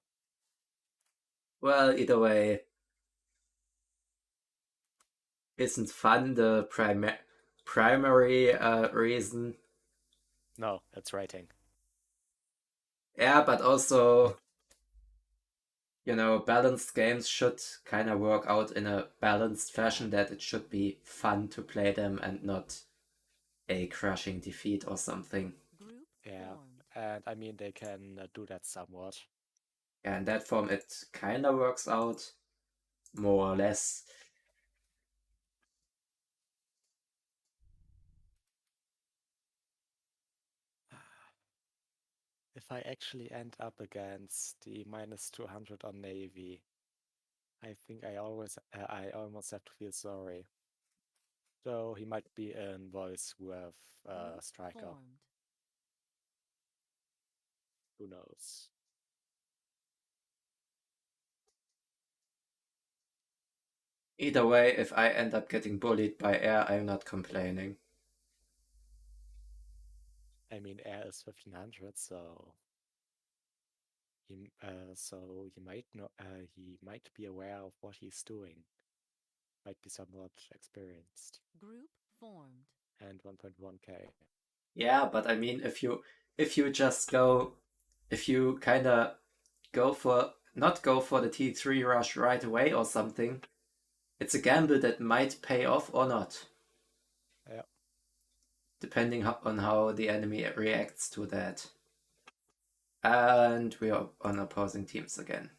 Well, either way, isn't fun the primary reason? No, it's rating. Yeah, but also, balanced games should kind of work out in a balanced fashion that it should be fun to play them and not a crushing defeat or something. Group Yeah, formed. and I mean they can do that somewhat. Yeah, in that form, it kind of works out, more or less. If I actually end up against the minus 200 on Navy, I think I almost have to feel sorry. Though he might be in voice with Group Striker. formed. Who knows? Either way, if I end up getting bullied by air, I'm not complaining. I mean, air is 1500, so he might know. He might be aware of what he's doing. Might be somewhat experienced. Group formed. And 1.1k. Yeah, but I mean, if you just go, if you kind of not go for the T3 rush right away or something, it's a gamble that might pay off or not. Yeah. Depending on how the enemy reacts to that. And we are on opposing teams again.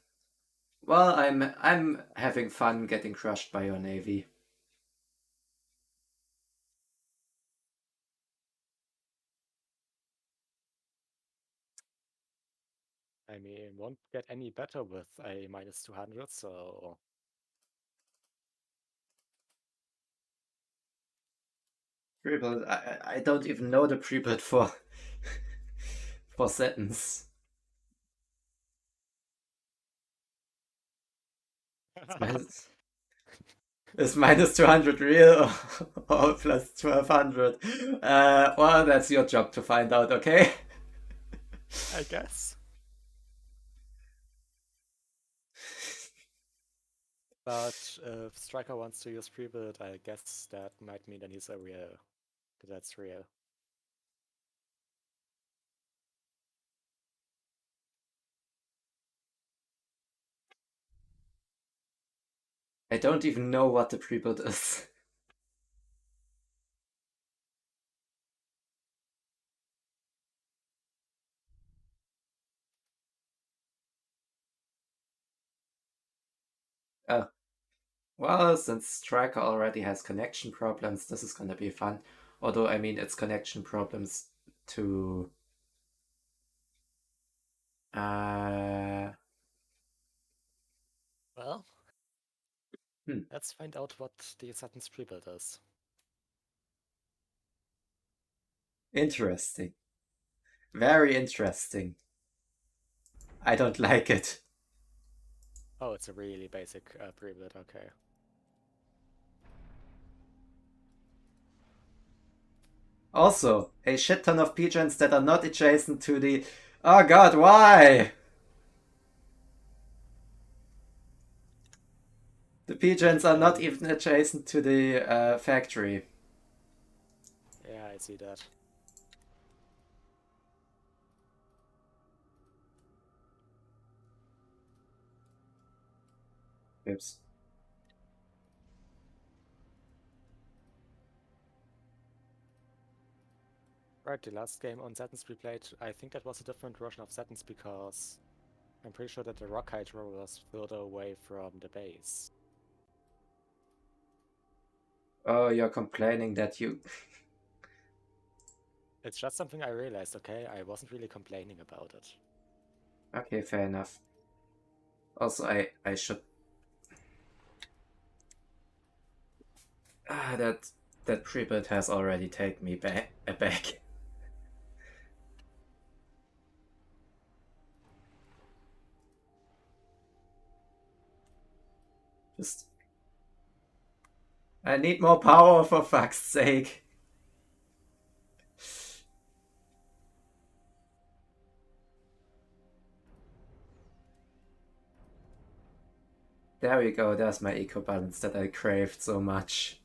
Well, I'm having fun getting crushed by your navy. I mean, won't get any better with a minus 200, so Pre-build, I don't even know the pre-build for for setons. Is minus 200 real or plus 1200? Well, that's your job to find out, okay? I guess. But if Striker wants to use pre-build, I guess that might mean that he's a real. That's real. I don't even know what the pre-build is. Oh. Well, since Striker already has connection problems, this is gonna be fun. Although, I mean, it's connection problems to... Well, hmm. let's find out what the Saturn's pre-build is. Interesting. Very interesting. I don't like it. Oh, it's a really basic prebuild, okay. Also, a shit ton of pigeons that are not adjacent to the... Oh god, why? The pigeons are not even adjacent to the factory. Yeah, I see that. Oops. Right, the last game on Setons we played, I think that was a different version of Setons because I'm pretty sure that the rock hydro was further away from the base. Oh, you're complaining that you... It's just something I realized, okay? I wasn't really complaining about it. Okay, fair enough. Also, I should... that pre-build has already taken me back. Just... I need more power, for fuck's sake. There we go, there's my eco balance that I craved so much.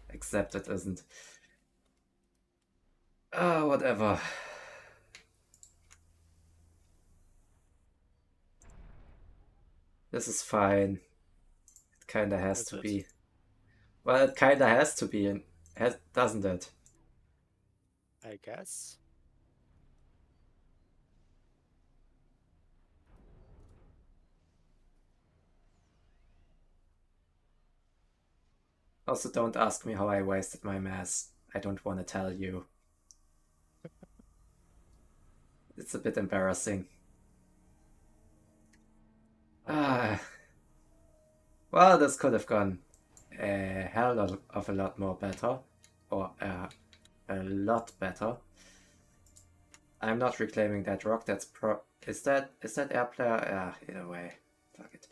Except it isn't. Whatever. This is fine. It kinda has to be. Well, it kinda has to be, doesn't it? I guess. Also, don't ask me how I wasted my mass. I don't want to tell you. It's a bit embarrassing. Okay. Well, this could have gone a hell of a lot more better. Or a lot better. I'm not reclaiming that rock. That's Is that air player? Either way. Fuck it.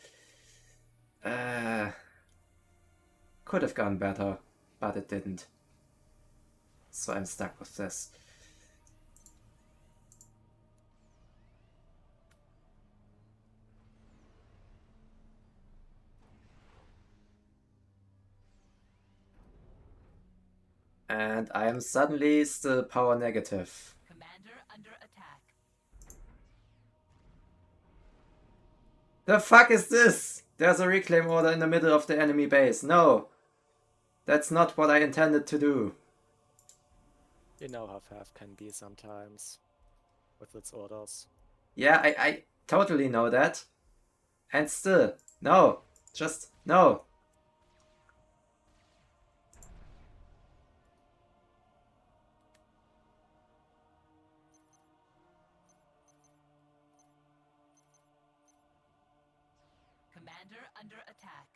Could have gone better, but it didn't. So I'm stuck with this. And I am suddenly still power negative. Commander under attack. The fuck is this? There's a reclaim order in the middle of the enemy base. No! That's not what I intended to do. You know how FAF can be sometimes with its orders. Yeah, I totally know that. And still, no. Just, no. Commander under attack.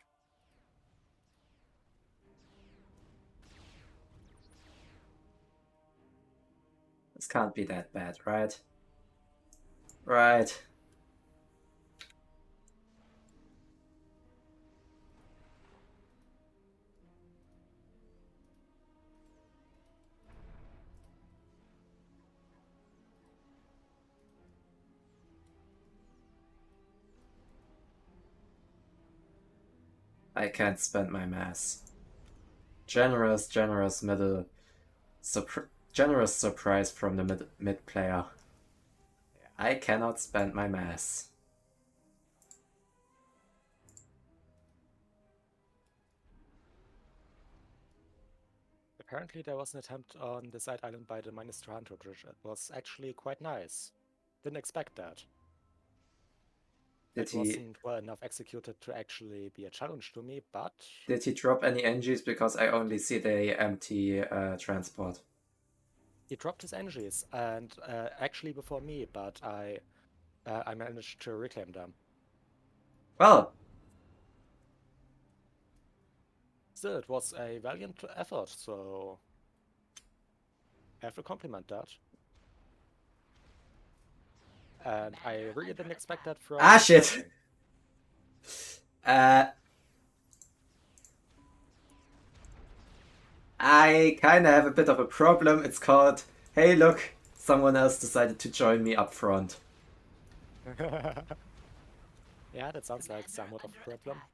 This can't be that bad, right? Right. I can't spend my mass. Generous middle. Generous surprise from the mid player. Yeah. I cannot spend my mass. Apparently there was an attempt on the side island by the -200, which was actually quite nice. Didn't expect that. It wasn't well enough executed to actually be a challenge to me, but... Did he drop any NGs? Because I only see the empty transport. He dropped his NGs, and actually before me, but I managed to reclaim them. Well, Still, it was a valiant effort, so... I have to compliment that. And I Commander really didn't under expect attack. that from Ah, shit! Sterling. I kinda have a bit of a problem. It's called, hey look, someone else decided to join me up front. Yeah, that sounds like Commander somewhat of under a problem. attack.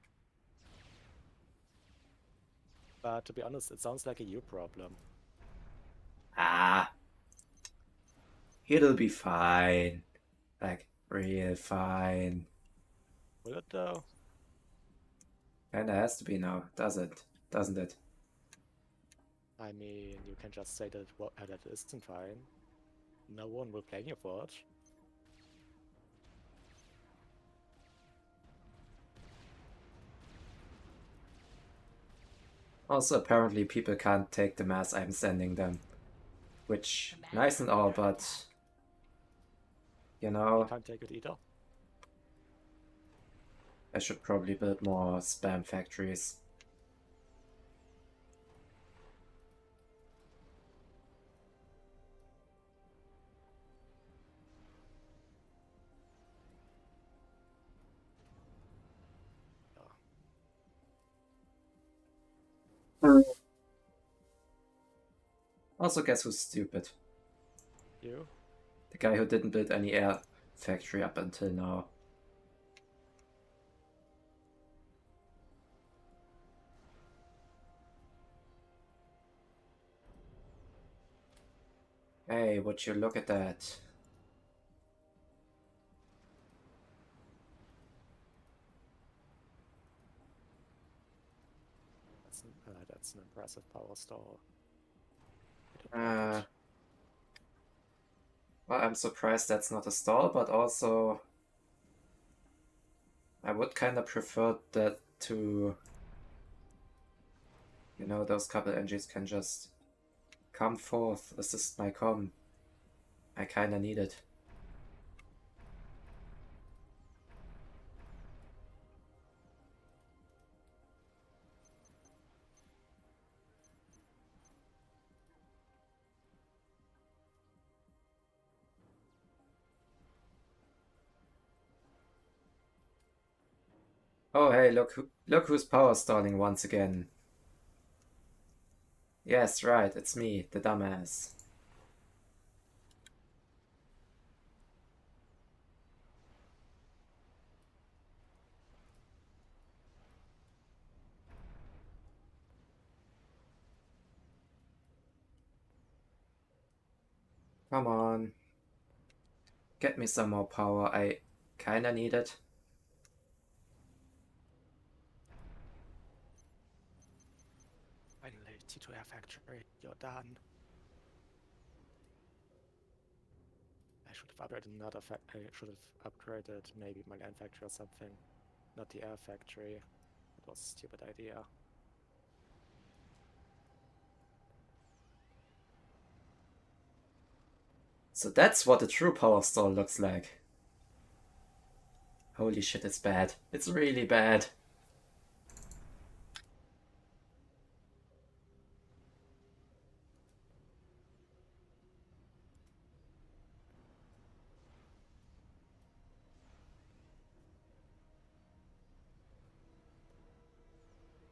But to be honest, it sounds like a you problem. Ah, it'll be fine. Like, real fine. Will it though? Kinda has to be now, does it? Doesn't it? I mean, you can just say that that isn't fine. No one will blame you for it. Also, apparently people can't take the mass I'm sending them. Which, nice and all, but... You You know, can't take it either. I should probably build more spam factories. Also, guess who's stupid? You? The guy who didn't build any air factory up until now. Hey, would you look at that? That's an impressive power stall. I don't Uh, like it. well, I'm surprised that's not a stall, but also... I would kinda prefer that to... You know, those couple engines can just come forth, assist my comm. I kinda need it. Oh hey, look who's power stalling once again. Yes, right, it's me, the dumbass. Come on. Get me some more power, I kinda need it. Finally, T2 Air Factory, you're done. I should have upgraded another I should have upgraded maybe my land factory or something. Not the air factory. That was a stupid idea. So that's what a true power stall looks like. Holy shit, it's bad. It's really bad.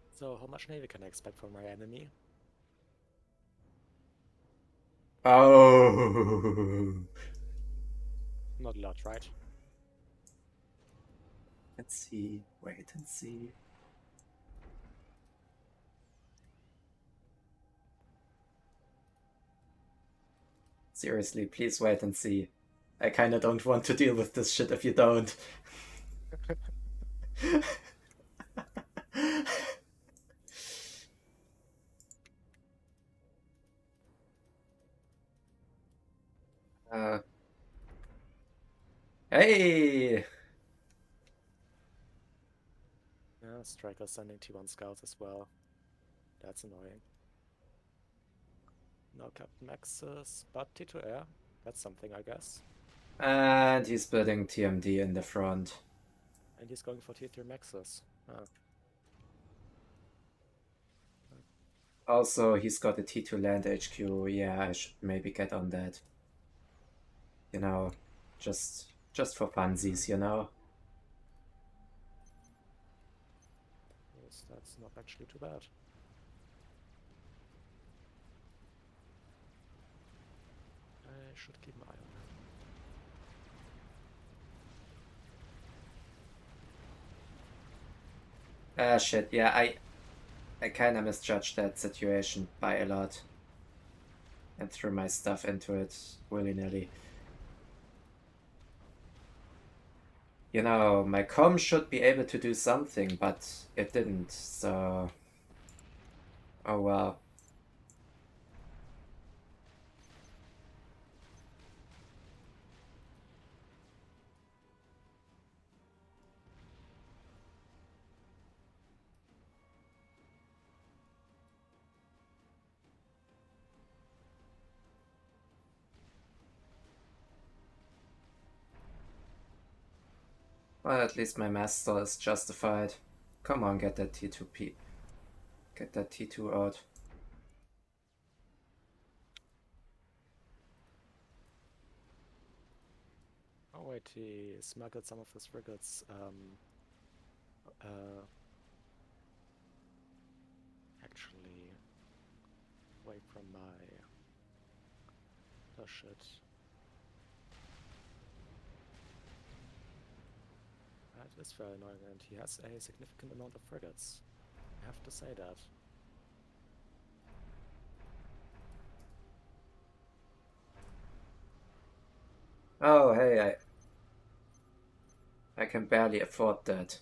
So how much navy can I expect from my enemy? Oh. Not a lot, right? Let's see. Wait and see. Seriously, please wait and see. I kinda don't want to deal with this shit if you don't. uh, hey! Yeah, Striker's sending T1 scouts as well. That's annoying. No Captain Maxes, but T2 Air. That's something, I guess. And he's building TMD in the front. And he's going for T3 Maxes. Ah. Also, he's got a T2 land HQ. Yeah, I should maybe get on that. You know, just for funsies, you know? Yes, that's not actually too bad. I should keep an eye on that. Ah, shit, yeah, I kinda misjudged that situation by a lot. And threw my stuff into it willy-nilly. You know, my com should be able to do something, but it didn't, so... Oh well. Well, at least my master is justified. Come on, get that T2P. Get that T2 out. Oh wait, he smuggled some of his frigates actually away from my... Oh shit. That is very annoying, and he has a significant amount of frigates. I have to say that. Oh, hey, I can barely afford that.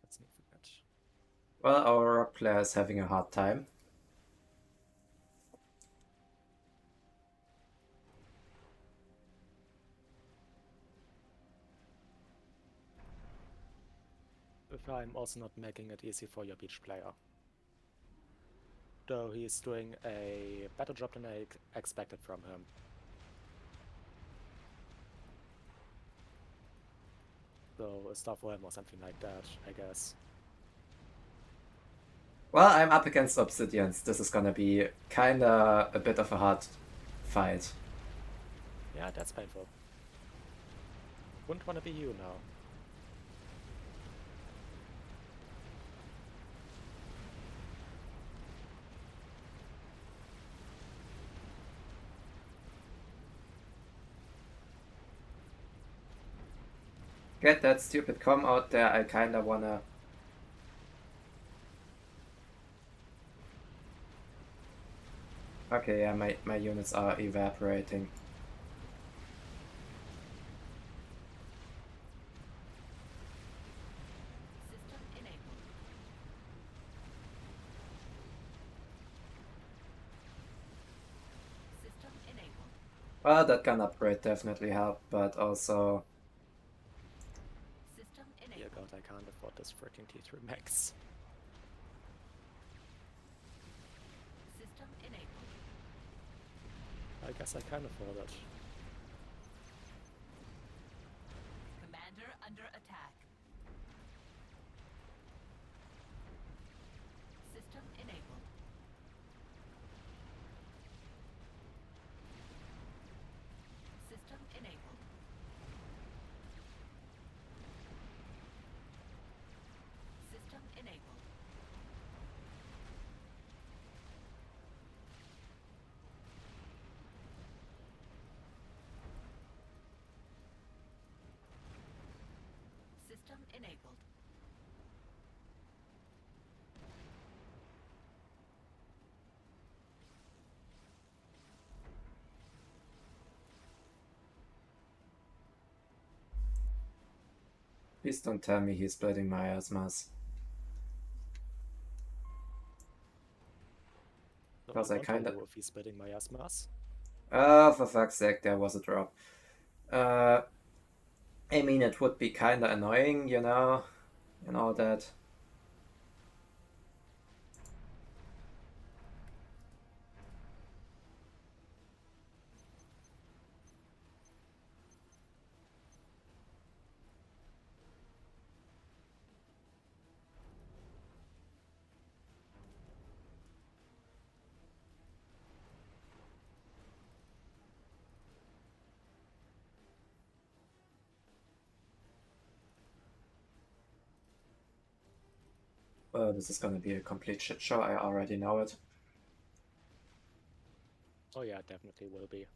Let's not forget. Well, our rock player is having a hard time. If I'm also not making it easy for your beach player. Though he's doing a better job than I expected from him. So a star for him or something like that, I guess. Well, I'm up against Obsidians. This is gonna be kinda a bit of a hard fight. Yeah, that's painful. Wouldn't want to be you now. Get that stupid com out there, I kinda wanna... Okay, yeah, my units are evaporating. System enabled. System enabled. Well, that gun upgrade definitely helped, but also... System Dear enabled. god, I can't afford this freaking T3 max. System enabled. I guess I can afford it. Commander under attack. System enabled. System enabled. System enabled. System enabled. Please don't tell me he's building miasmas. No, Because I don't tell kinda... you if he's splitting miasmas. Oh, for fuck's sake, there was a drop. I mean, it would be kinda annoying, you know, and all that. Well, this is gonna be a complete shit show, I already know it. Oh yeah, definitely will be.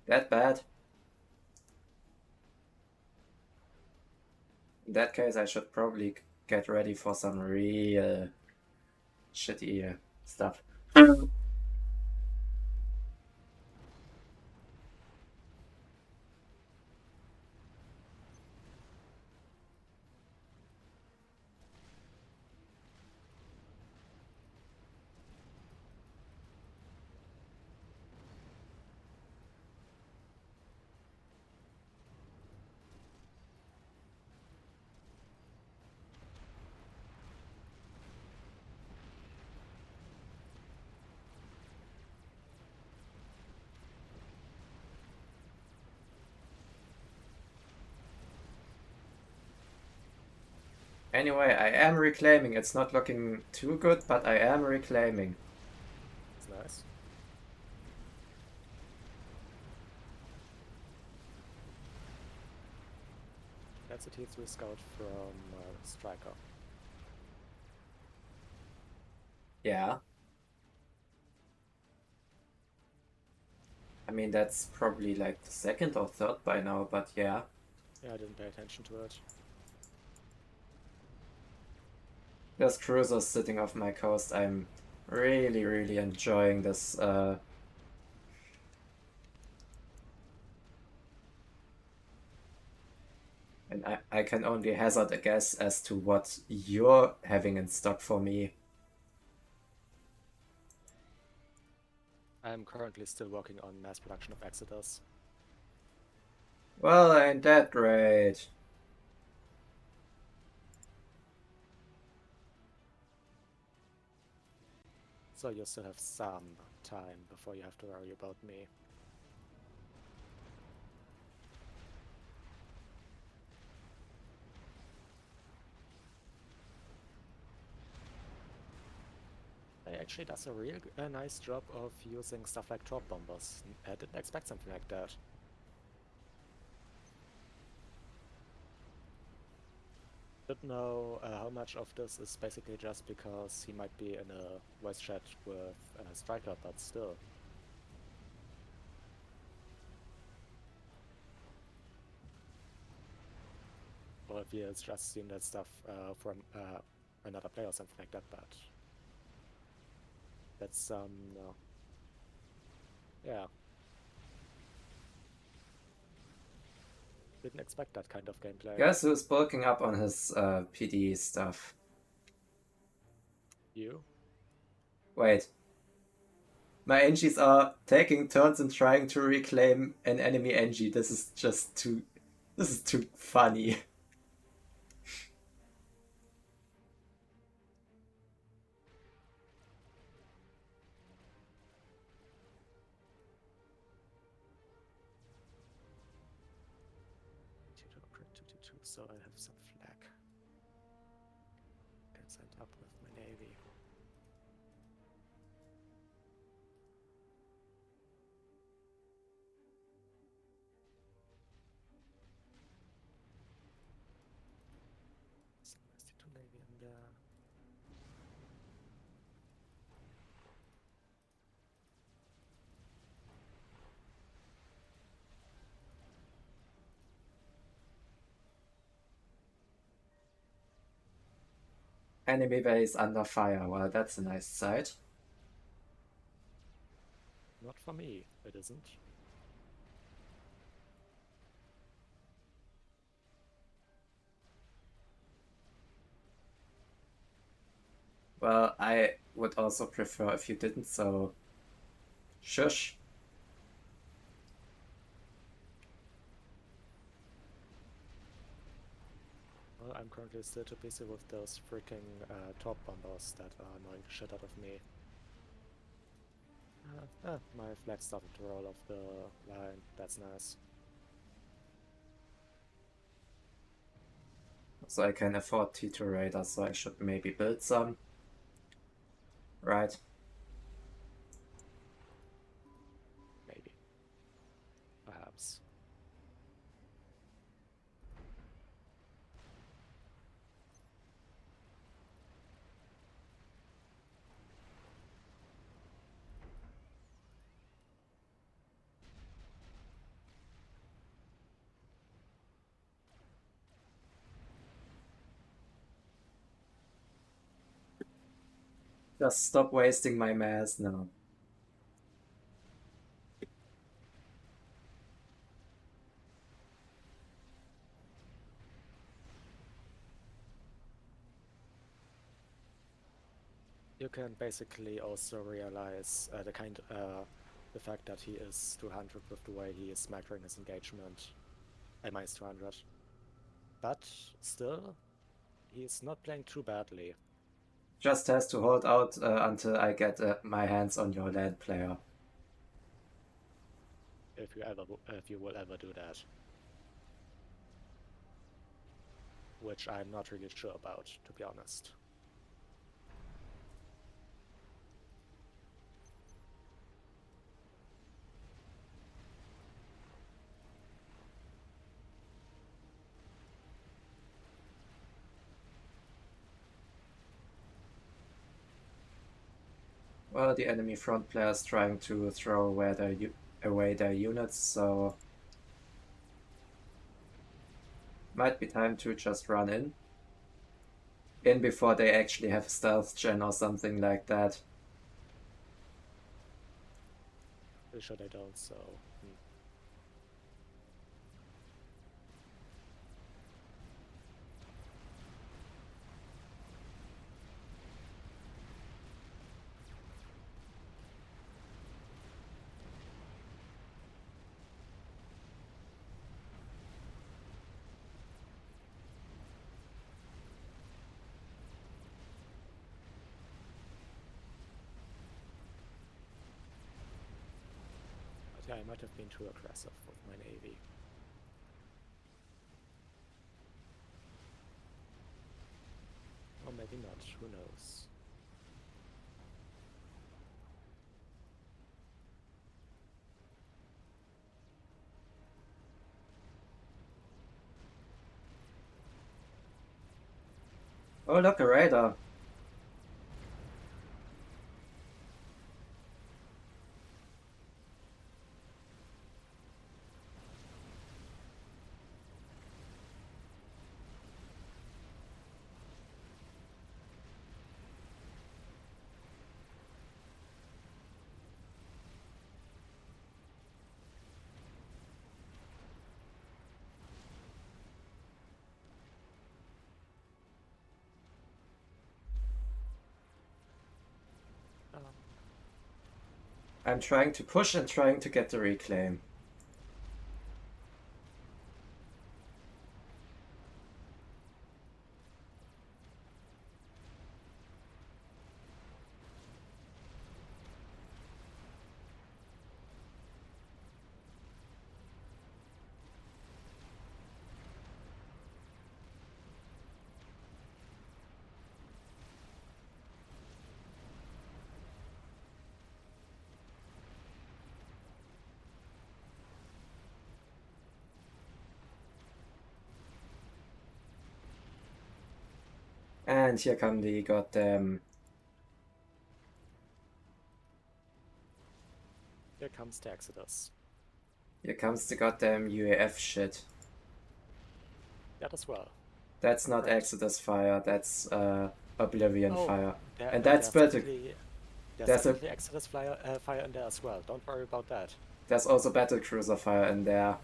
That bad? In that case, I should probably get ready for some real shitty stuff. Anyway, I am reclaiming. It's not looking too good, but I am reclaiming. It's nice. That's a T3 scout from Striker. Yeah. I mean, that's probably like the second or third by now, but yeah. Yeah, I didn't pay attention to it. There's cruisers sitting off my coast. I'm really, really enjoying this. And I can only hazard a guess as to what you're having in stock for me. I'm currently still working on mass production of Exodus. Well, ain't that great. So you still have some time before you have to worry about me. It actually does a real nice job of using stuff like drop bombers. I didn't expect something like that. Don't know how much of this is basically just because he might be in a voice chat with Striker, but still. Or if he has just seen that stuff from another player or something like that, but that's yeah. Didn't expect that kind of gameplay. Guess who's bulking up on his PD stuff? You? Wait. My Engies are taking turns and trying to reclaim an enemy Engie. This is just too... This is too funny. So I have some flag. Can send up with my navy. Some ST2 navy in there. Enemy base under fire. Well, that's a nice sight. Not for me, it isn't. Well, I would also prefer if you didn't, so shush. Well, I'm currently still too busy with those freaking top bombers that are annoying the shit out of me. My flag started to roll off the line. That's nice. So I can afford T2 radars, so I should maybe build some. Right. Maybe. Perhaps. Just stop wasting my mass now. You can basically also realize the fact that he is 200 with the way he is macroing his engagement. Minus 200. But still, he's not playing too badly. Just has to hold out until I get my hands on your land player. If you will ever do that. Which I'm not really sure about, to be honest. Well, the enemy front player is trying to throw away their units, so might be time to just run in before they actually have stealth gen or something like that. Pretty sure they don't, so... But yeah, I might have been too aggressive with my navy. Or maybe not, who knows. Oh, look, a radar. I'm trying to push and trying to get the reclaim. And here come the goddamn... Here comes the Exodus. Here comes the goddamn UAF shit. That as well. That's not Right. Exodus fire, that's Oblivion fire. And there's that's definitely Exodus fire in there as well. Don't worry about that. There's also battle cruiser fire in there.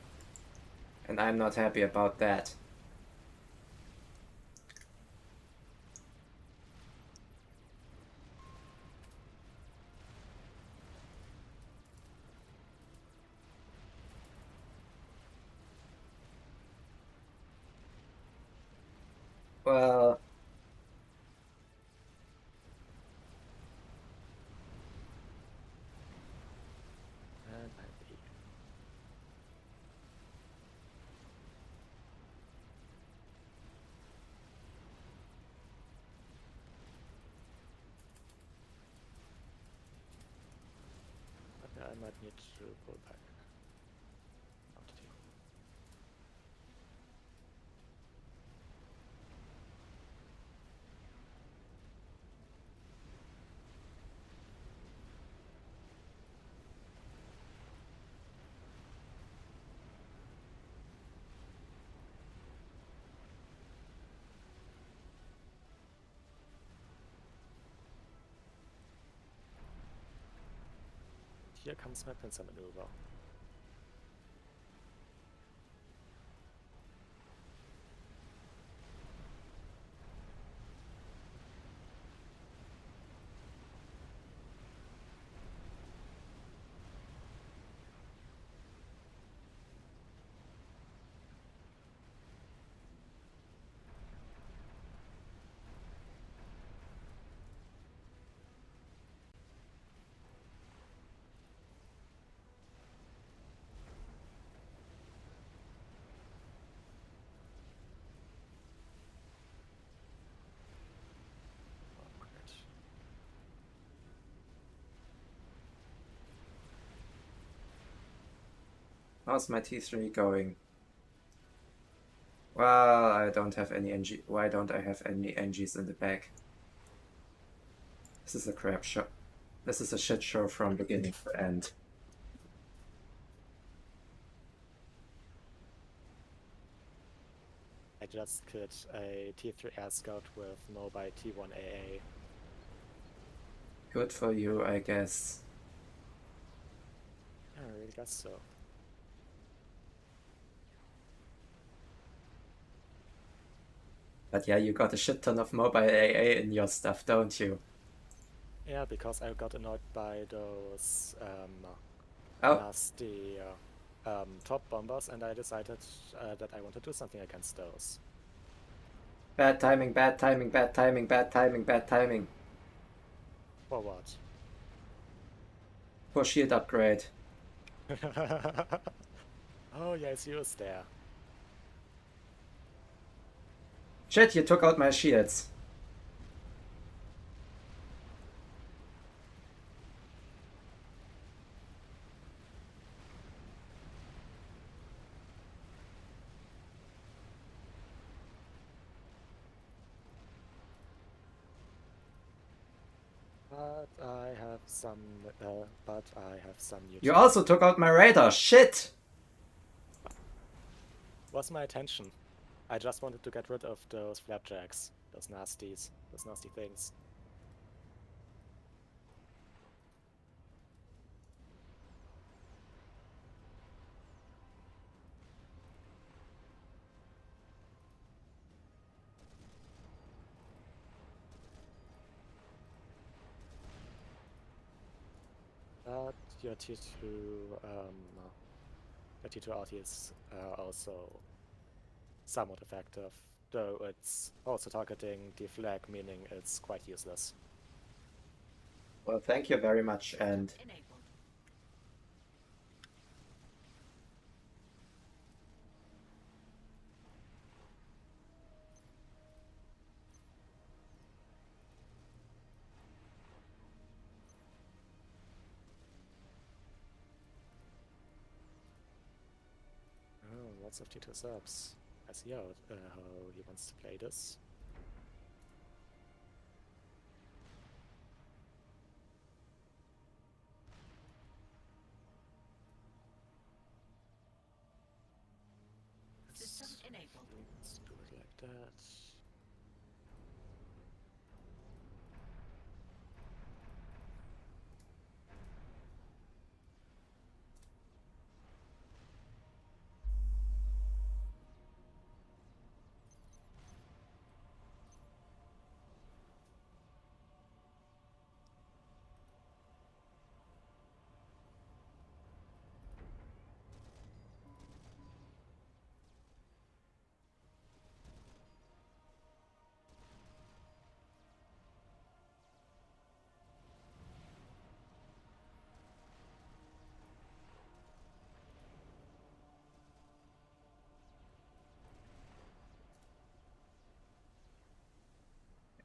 And I'm not happy about that. Well, And I leave. Okay, I might need to pull back. Not to deal. Here comes my pincer maneuver. Oh, great. how's my T3 going? Well, I don't have any NG. Why don't I have any NGs in the back? This is a crap show. This is a shit show from beginning to end. I just killed a T3 air scout with no by T1 AA. Good for you, I guess. Yeah, I really guess so. But yeah, you got a shit ton of mobile AA in your stuff, don't you? Yeah, because I got annoyed by those Oh, nasty top bombers, and I decided that I want to do something against those. bad timing, bad timing, bad timing, bad timing, bad timing. For what? For shield upgrade. Oh, yes, he was there. Shit, you took out my shields. But I have some. New. You also took out my radar. Shit! Was my attention. I just wanted to get rid of those flapjacks, those nasty things. But your T2 RT is also somewhat effective, though it's also targeting the flag, meaning it's quite useless. Well, thank you very much, System and enabled. Oh, lots of T2 subs. I see how he wants to play this. System enabled. Let's do it like that.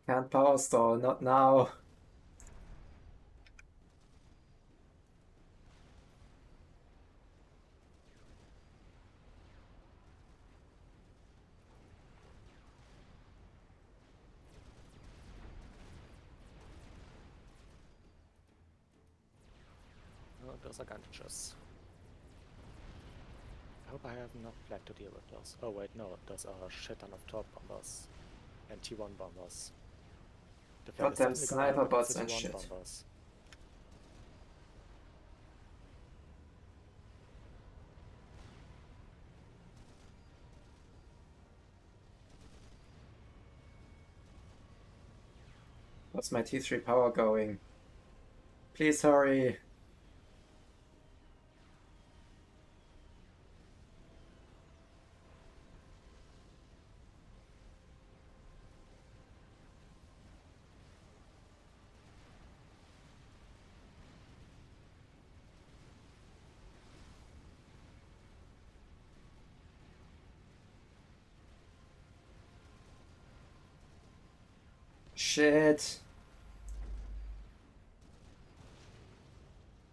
Can't power stall, not now. Oh, those are gunches. I hope I have enough flag to deal with those. Oh wait, no, those are a shit ton of torp bombers and T1 bombers. The flag is Goddamn definitely gonna sniper happen bots against the and T1 shit. bombers. What's my T3 power going? Please hurry. Shit.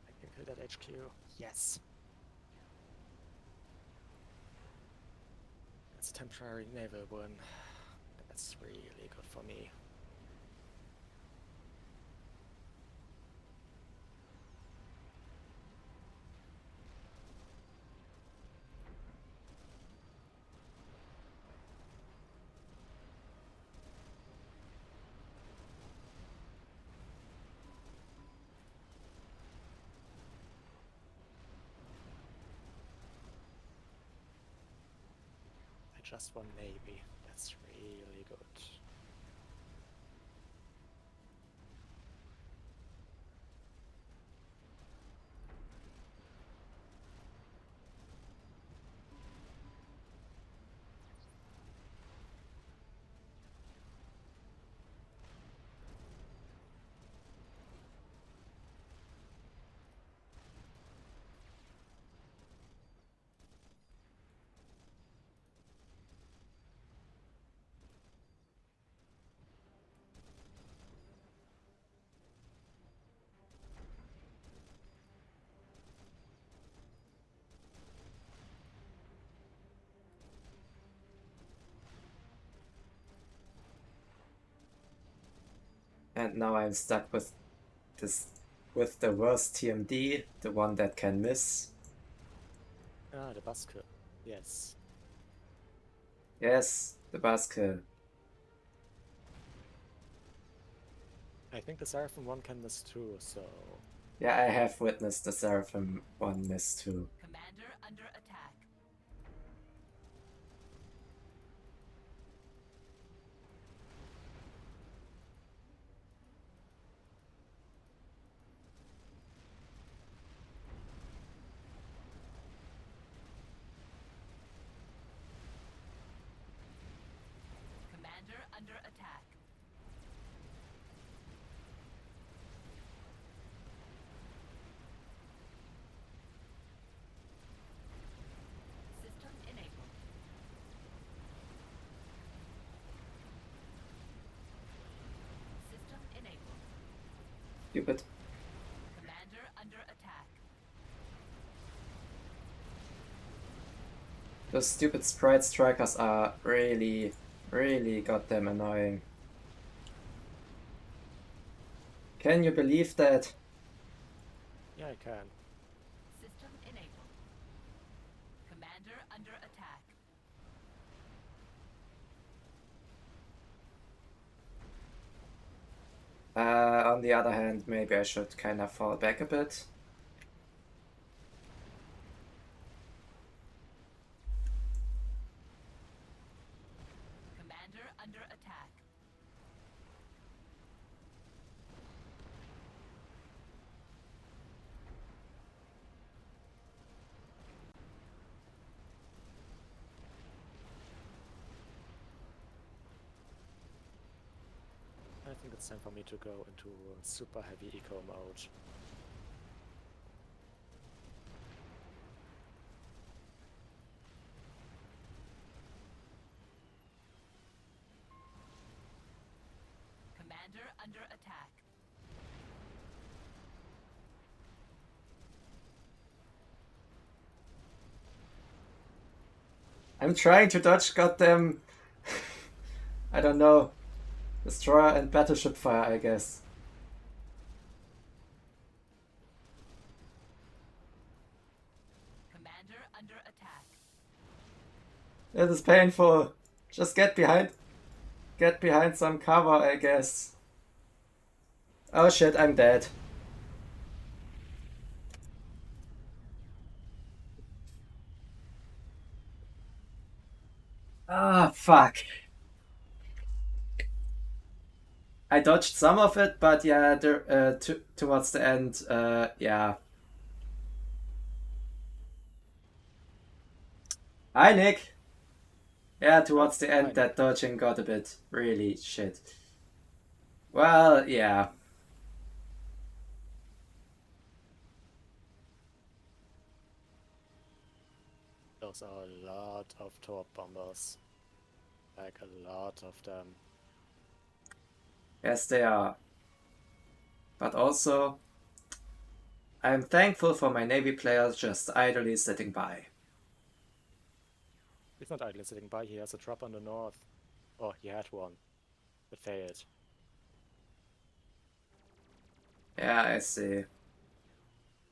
I can kill that HQ. Yes! It's a temporary naval win. That's really good for me. I just won Navy. That's really good. And now I'm stuck with the worst TMD, the one that can miss. Ah, the busker. Yes. Yes, the buskill. I think the Seraphim one can miss too, so... Yeah, I have witnessed the Seraphim one miss too. Commander under attack. Commander under attack. System enabled. System enabled. Stupid. Commander under attack. Those stupid sprite strikers are really, really goddamn annoying. Can you believe that? Yeah, I can. System enabled. Commander under attack. On the other hand, maybe I should kind of fall back a bit. Commander under attack. I think it's time for me to go into super heavy eco mode. under attack. I'm trying to dodge goddamn... I don't know. Destroyer and battleship fire, I guess. Commander under attack. It is painful. Just get behind some cover, I guess. Oh shit, I'm dead. Ah, fuck. I dodged some of it, but yeah, towards the end, yeah. Hi, Nick. Yeah, towards the end, that dodging got a bit really shit. Well, yeah. Those are a lot of torp bombers. Like a lot of them. Yes, they are. But also, I'm thankful for my Navy players just idly sitting by. He's not idly sitting by, he has a drop on the north. Oh, he had one. It failed. Yeah, I see.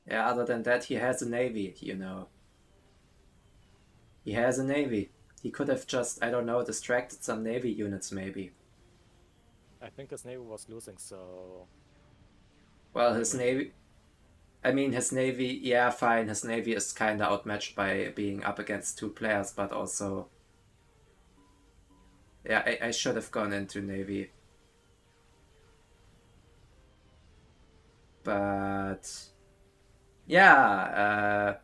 Yeah, other than that, he has a Navy, you know. He has a Navy. He could have just, I don't know, distracted some Navy units, maybe. I think his navy was losing, so... Well, his Navy... I mean, his Navy, yeah, fine, his Navy is kinda outmatched by being up against two players, but also... Yeah, I should have gone into Navy. But... Yeah,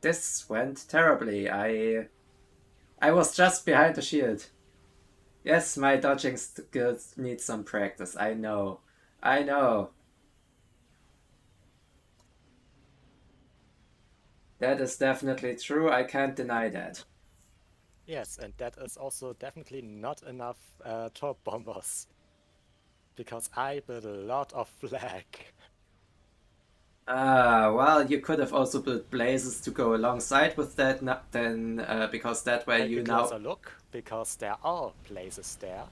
this went terribly. I was just behind the shield. Yes, my dodging skills need some practice. I know. I know. That is definitely true. I can't deny that. Yes, and that is also definitely not enough torp bombers. Because I built a lot of flag. Well, you could have also built blazes to go alongside with that, then because that way Take you a now... closer look, because there are places there.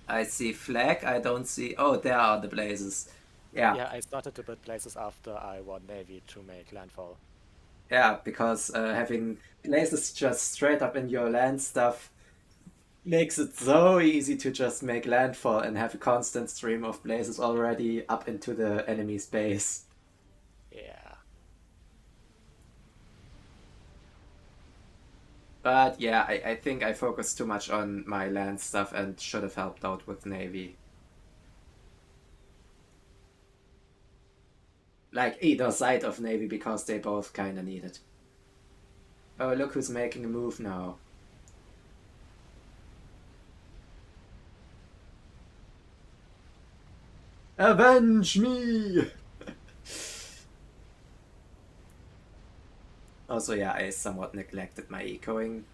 I see flag, I don't see... Oh, there are the blazes. Yeah. Yeah, I started to build places after I won Navy to make landfall. Yeah, because having blazes just straight up in your land stuff makes it so easy to just make landfall and have a constant stream of blazes already up into the enemy's base. Yeah. But yeah, I think I focused too much on my land stuff and should have helped out with Navy. Like either side of Navy, because they both kinda need it. Oh, look who's making a move now. Avenge me! Also, yeah, I somewhat neglected my echoing.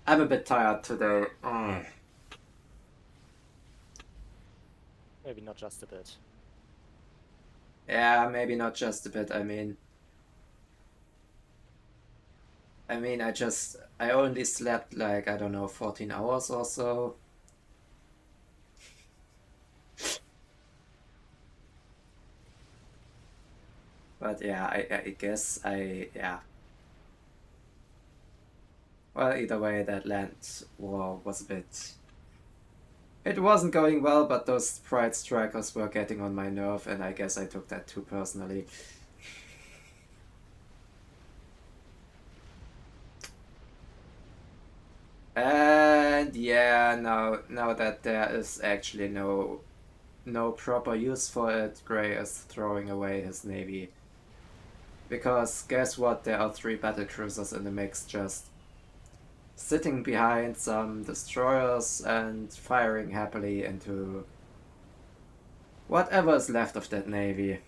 I'm a bit tired today. Maybe not just a bit. Yeah, maybe not just a bit, I mean, I only slept like, I don't know, 14 hours or so. But yeah, I guess yeah. Well, either way, that land war was a bit... It wasn't going well, but those Pride Strikers were getting on my nerve, and I guess I took that too personally. And yeah, now that there is actually no proper use for it, Gray is throwing away his navy. Because guess what, there are 3 battlecruisers in the mix just sitting behind some destroyers and firing happily into whatever is left of that navy.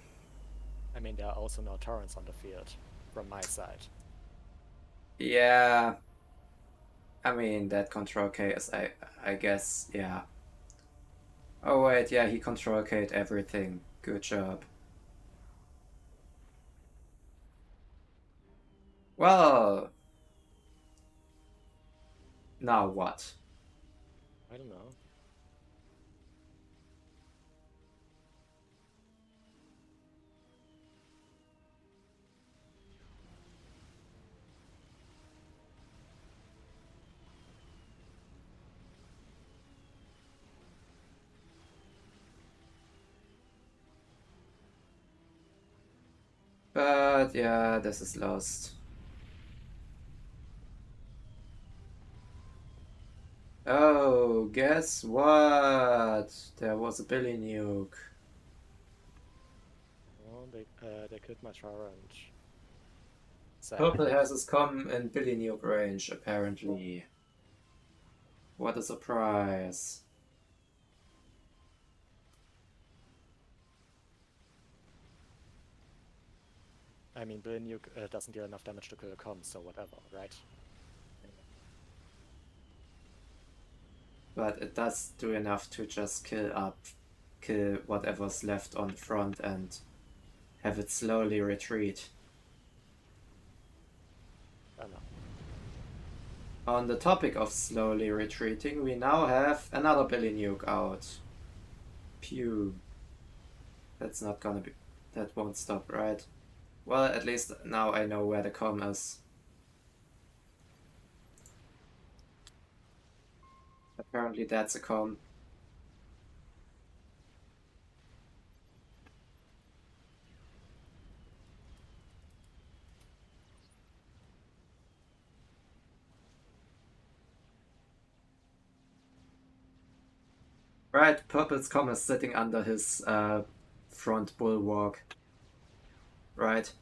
I mean, there are also no turrets on the field. from my side. Yeah. I mean, that control case, I guess, yeah. Oh wait, yeah, he control K'd everything. Good job. Well, now what? I don't know. But yeah, this is lost. Oh, guess what? There was a Billy nuke. Oh, they killed my orange. Purple has his comm in Billy nuke range, apparently. What a surprise. I mean, Billy Nuke doesn't deal enough damage to kill a com, so whatever, right? But it does do enough to just kill whatever's left on the front and have it slowly retreat. I don't know. On the topic of slowly retreating, we now have another Billy nuke out. Pew. That's not gonna be... That won't stop, right? Well, at least now I know where the comm is. Apparently that's a comm. Right, Purple's comm is sitting under his front bulwark. Right?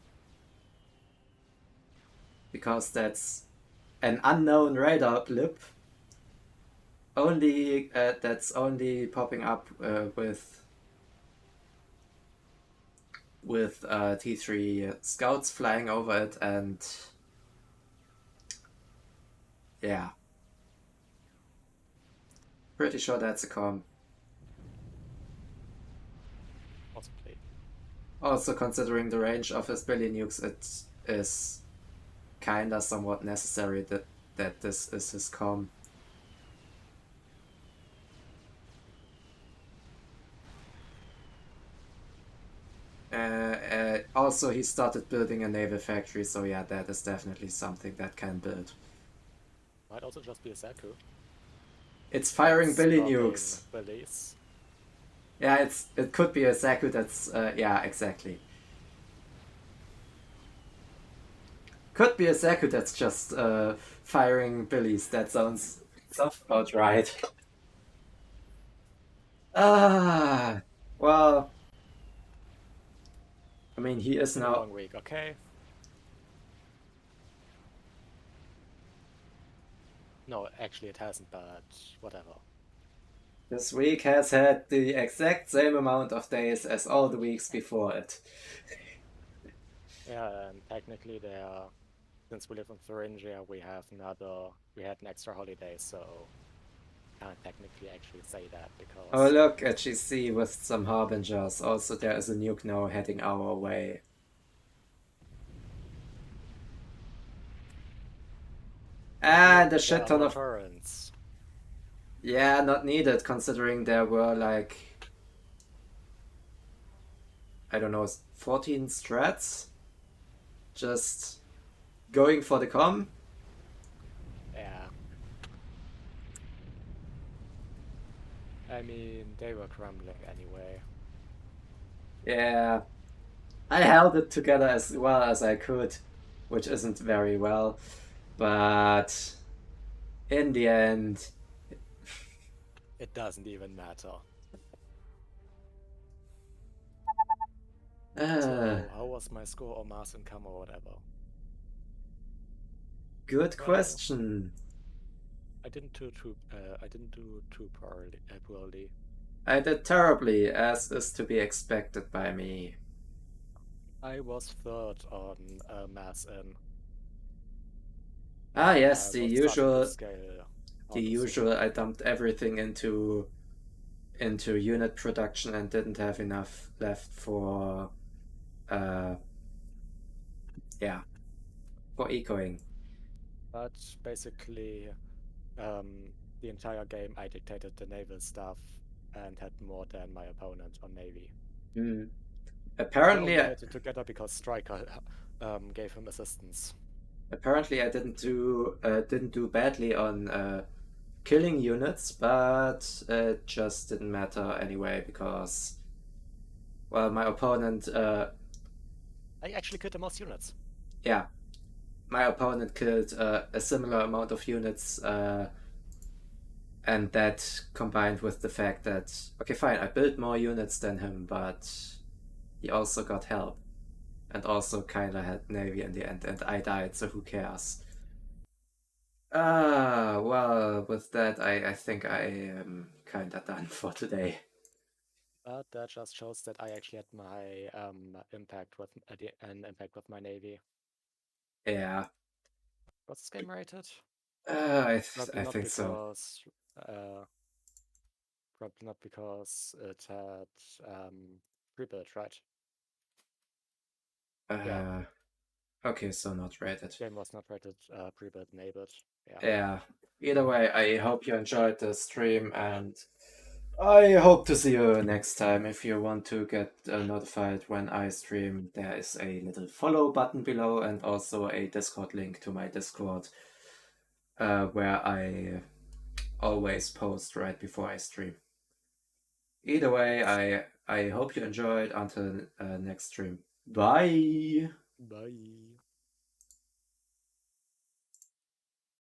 Because that's an unknown radar blip. That's only popping up with T3 scouts flying over it, and yeah, pretty sure that's a comm. Possibly. Also, considering the range of his Billy nukes, it is kinda somewhat necessary that this is his comm. Also, he started building a naval factory, so yeah, that is definitely something that can build. Might also just be a Zaku. It's firing Billy Stopping nukes. Billies. Yeah, it could be a Zaku that's yeah, exactly. Could be a Zaku that's just firing Billies. That sounds about right. Ah, well, I mean, he is Been a now. long week, okay? No, actually it hasn't, but whatever. This week has had the exact same amount of days as all the weeks before it. Yeah, and technically since we live in Thuringia, we had an extra holiday, so can't technically actually say that because... Oh, look at GC with some harbingers. Also, there is a nuke now heading our way. And a shit ton of... turrets. Yeah, not needed, considering there were like... I don't know, 14 strats? Just going for the comm? Yeah. I mean, they were crumbling anyway. Yeah. I held it together as well as I could, which isn't very well. But in the end... It doesn't even matter. So, how was my score or mass income or whatever? Good question. I didn't do too poorly. I did terribly, as is to be expected by me. I was third on mass in. Ah, And yes, I the was starting with usual. scale, The obviously. usual. I dumped everything into unit production and didn't have enough left for uh yeah, for ecoing. But basically, the entire game I dictated the naval stuff and had more than my opponent on navy. Hmm. We Apparently, only hit it together because Striker gave him assistance. apparently I didn't do badly on killing units, but it just didn't matter anyway because well, my opponent I actually killed the most units. yeah, my opponent killed a similar amount of units, and that combined with the fact that okay, fine, I built more units than him, but he also got help, and also kind of had navy in the end, and I died, so who cares? Well, with that, I think I am kind of done for today. But that just shows that I actually had my impact with an impact with my navy. Yeah, What's this game rated? Probably I not think so. because probably not because it had pre-built, right? Yeah, Uh, okay, so not rated. game was not rated pre-built enabled. Yeah. Yeah. Either way, I hope you enjoyed the stream, and I hope to see you next time. If you want to get notified when I stream, there is a little follow button below and also a Discord link to my Discord, where I always post right before I stream. Either way, I hope you enjoyed. Until next stream. Bye! Bye.